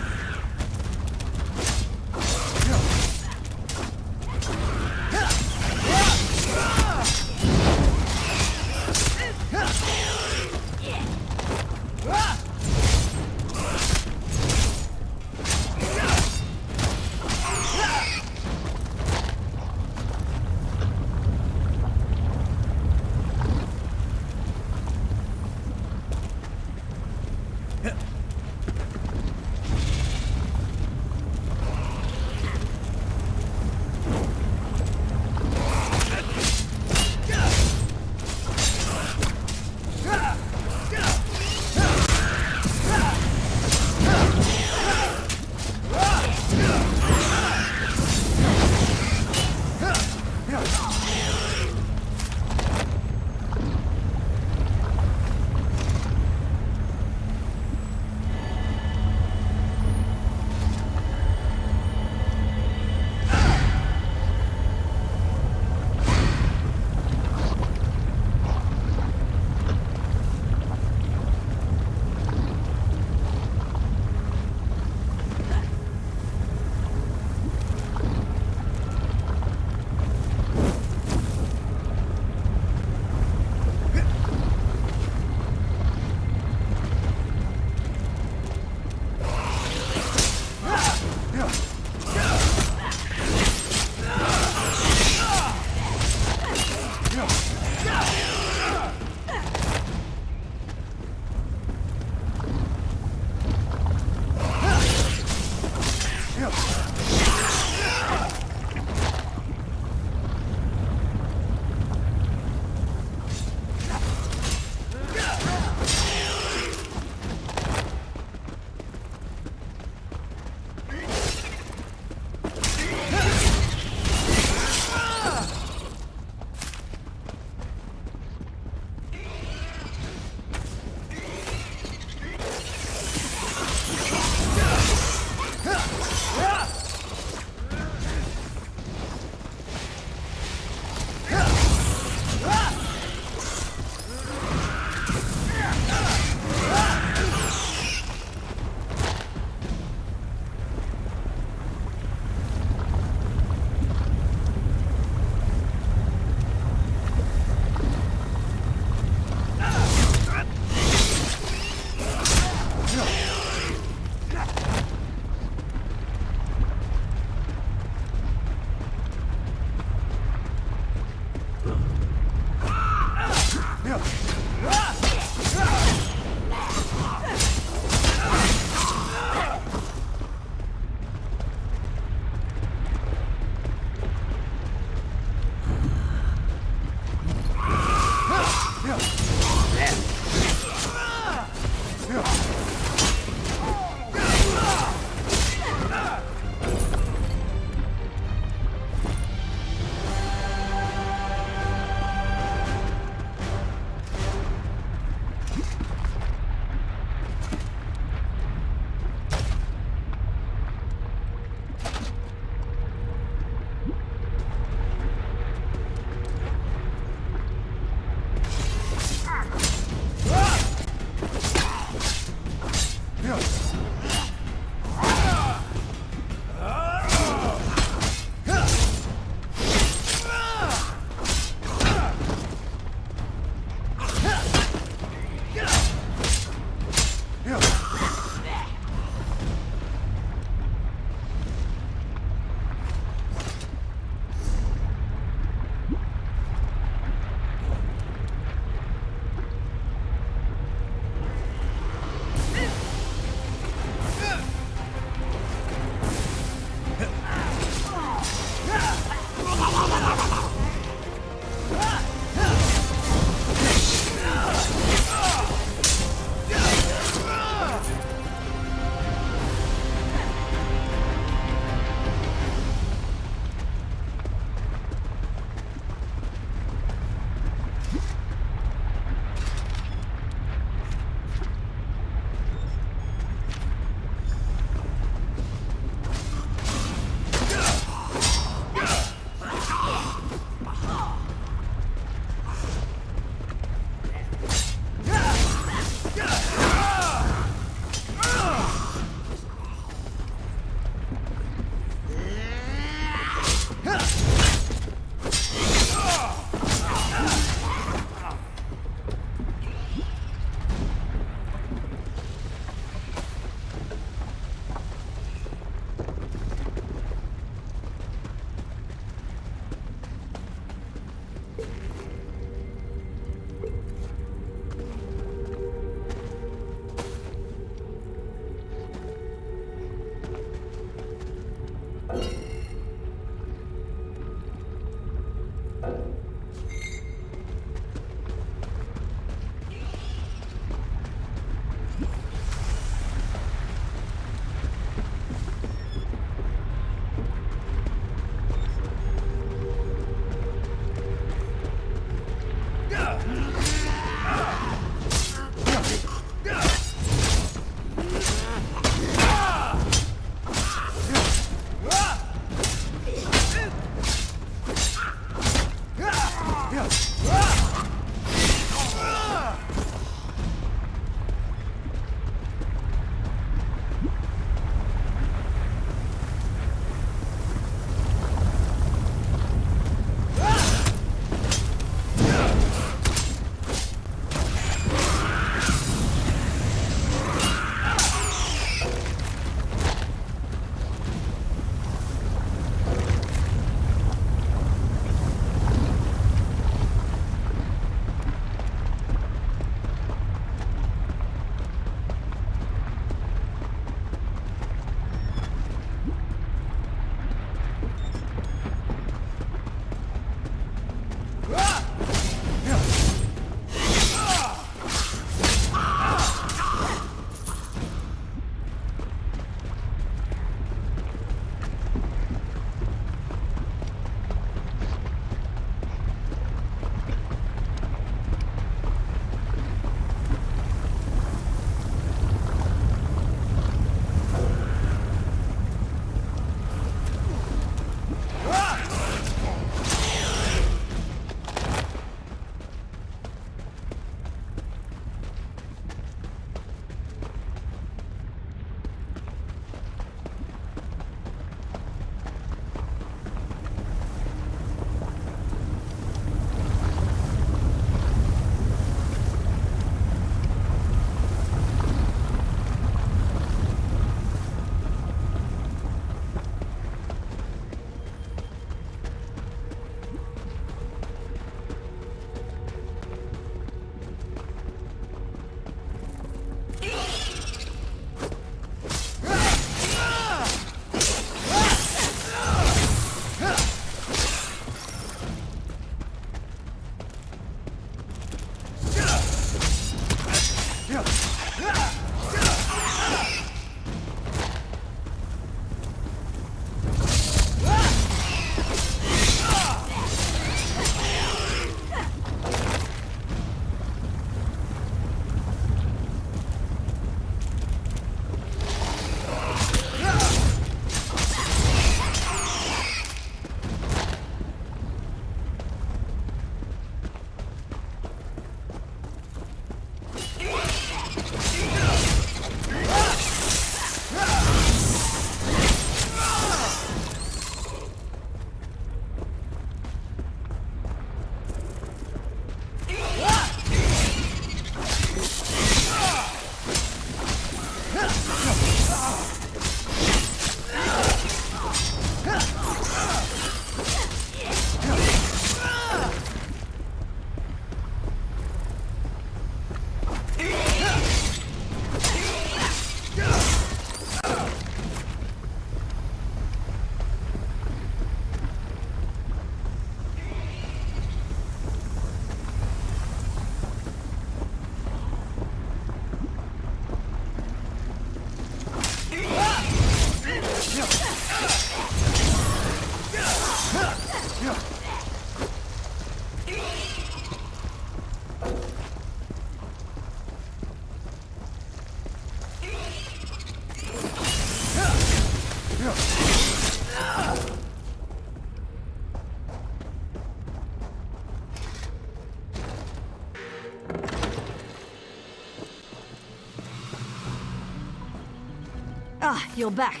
Ah, you're back.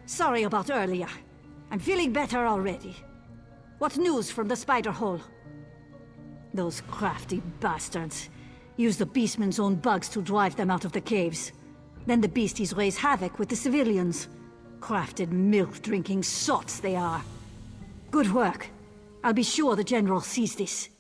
Sorry about earlier. I'm feeling better already. What news from the spider hole? Those crafty bastards. Use the beastmen's own bugs to drive them out of the caves. Then the beasties raise havoc with the civilians. Crafted milk-drinking sots they are. Good work. I'll be sure the General sees this.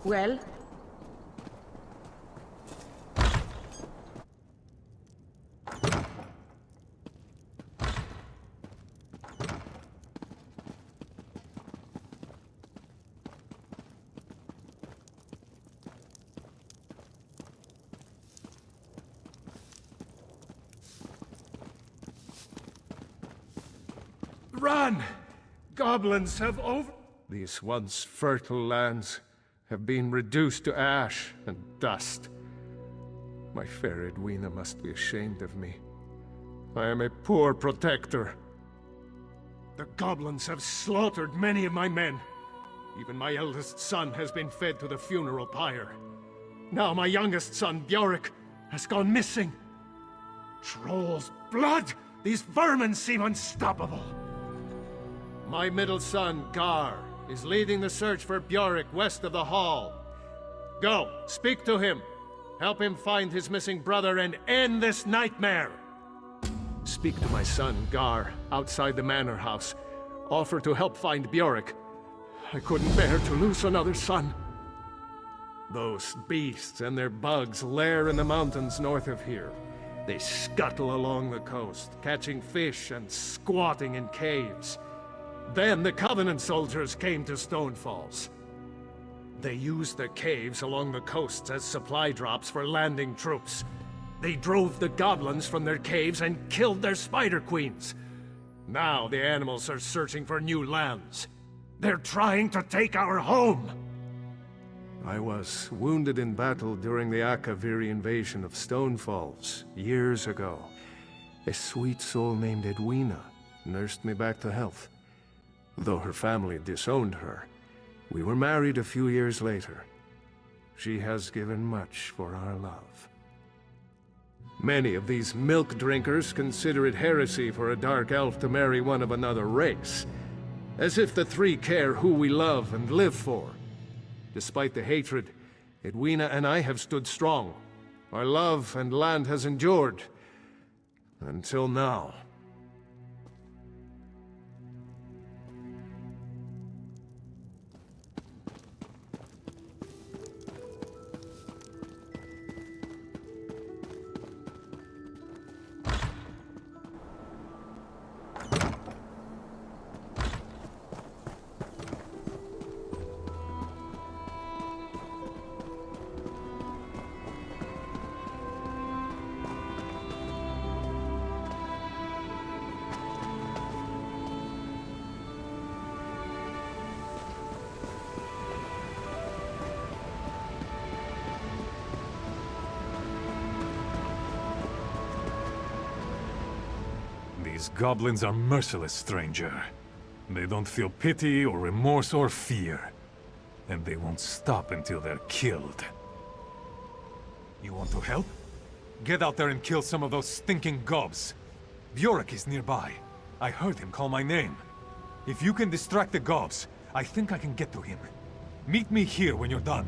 Well? Run! Goblins have These once fertile lands have been reduced to ash and dust. My fair Edwina must be ashamed of me. I am a poor protector. The goblins have slaughtered many of my men. Even my eldest son has been fed to the funeral pyre. Now my youngest son, Bjork, has gone missing. Trolls' blood! These vermin seem unstoppable. My middle son, Gar, is leading the search for Bjork west of the Hall. Go, speak to him. Help him find his missing brother and end this nightmare. Speak to my son, Gar, outside the manor house. Offer to help find Bjork. I couldn't bear to lose another son. Those beasts and their bugs lair in the mountains north of here. They scuttle along the coast, catching fish and squatting in caves. Then the Covenant soldiers came to Stone Falls. They used the caves along the coasts as supply drops for landing troops. They drove the goblins from their caves and killed their spider queens. Now the animals are searching for new lands. They're trying to take our home! I was wounded in battle during the Akaviri invasion of Stone Falls years ago. A sweet soul named Edwina nursed me back to health. Though her family disowned her, we were married a few years later. She has given much for our love. Many of these milk drinkers consider it heresy for a dark elf to marry one of another race, as if the three care who we love and live for. Despite the hatred, Edwina and I have stood strong. Our love and land has endured. Until now. These goblins are merciless, stranger. They don't feel pity or remorse or fear. And they won't stop until they're killed. You want to help? Get out there and kill some of those stinking gobs. Bjork is nearby. I heard him call my name. If you can distract the gobs, I think I can get to him. Meet me here when you're done.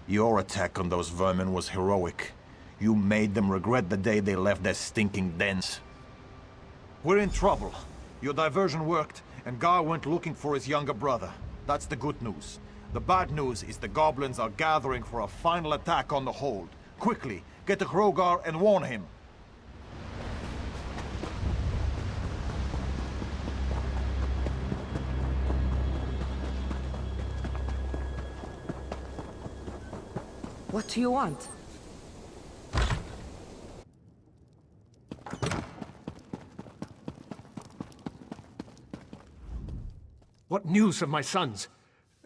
Your attack on those vermin was heroic. You made them regret the day they left their stinking dens. We're in trouble. Your diversion worked, and Gar went looking for his younger brother. That's the good news. The bad news is the goblins are gathering for a final attack on the hold. Quickly, get to Hrogar and warn him. What do you want? What news of my sons?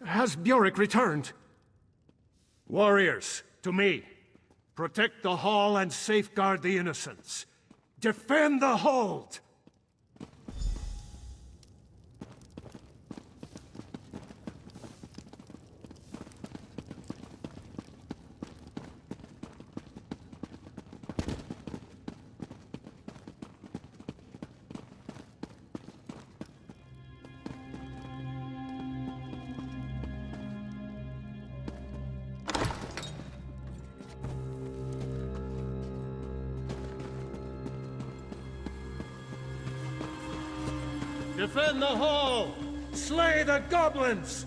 Has Bjork returned? Warriors, to me. Protect the hall and safeguard the innocents. Defend the hold! Defend the hall! Slay the goblins!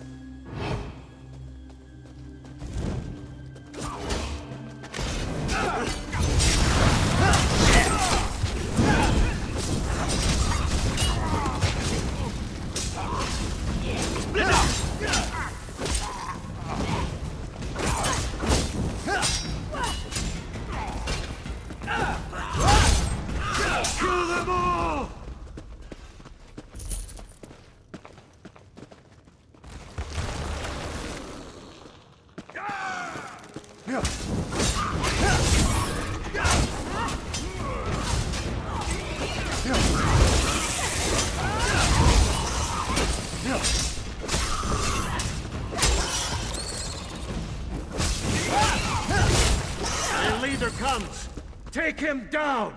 Kill them all! Their leader comes! Take him down!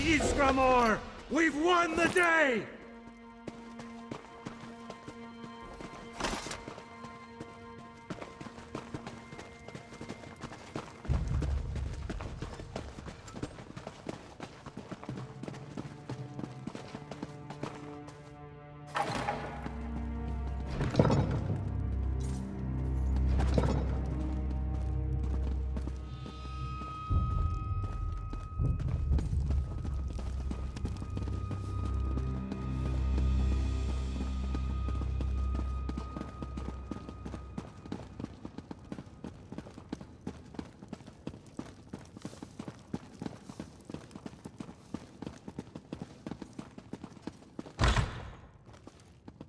Isgramor! We've won the day!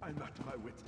I'm at my wits'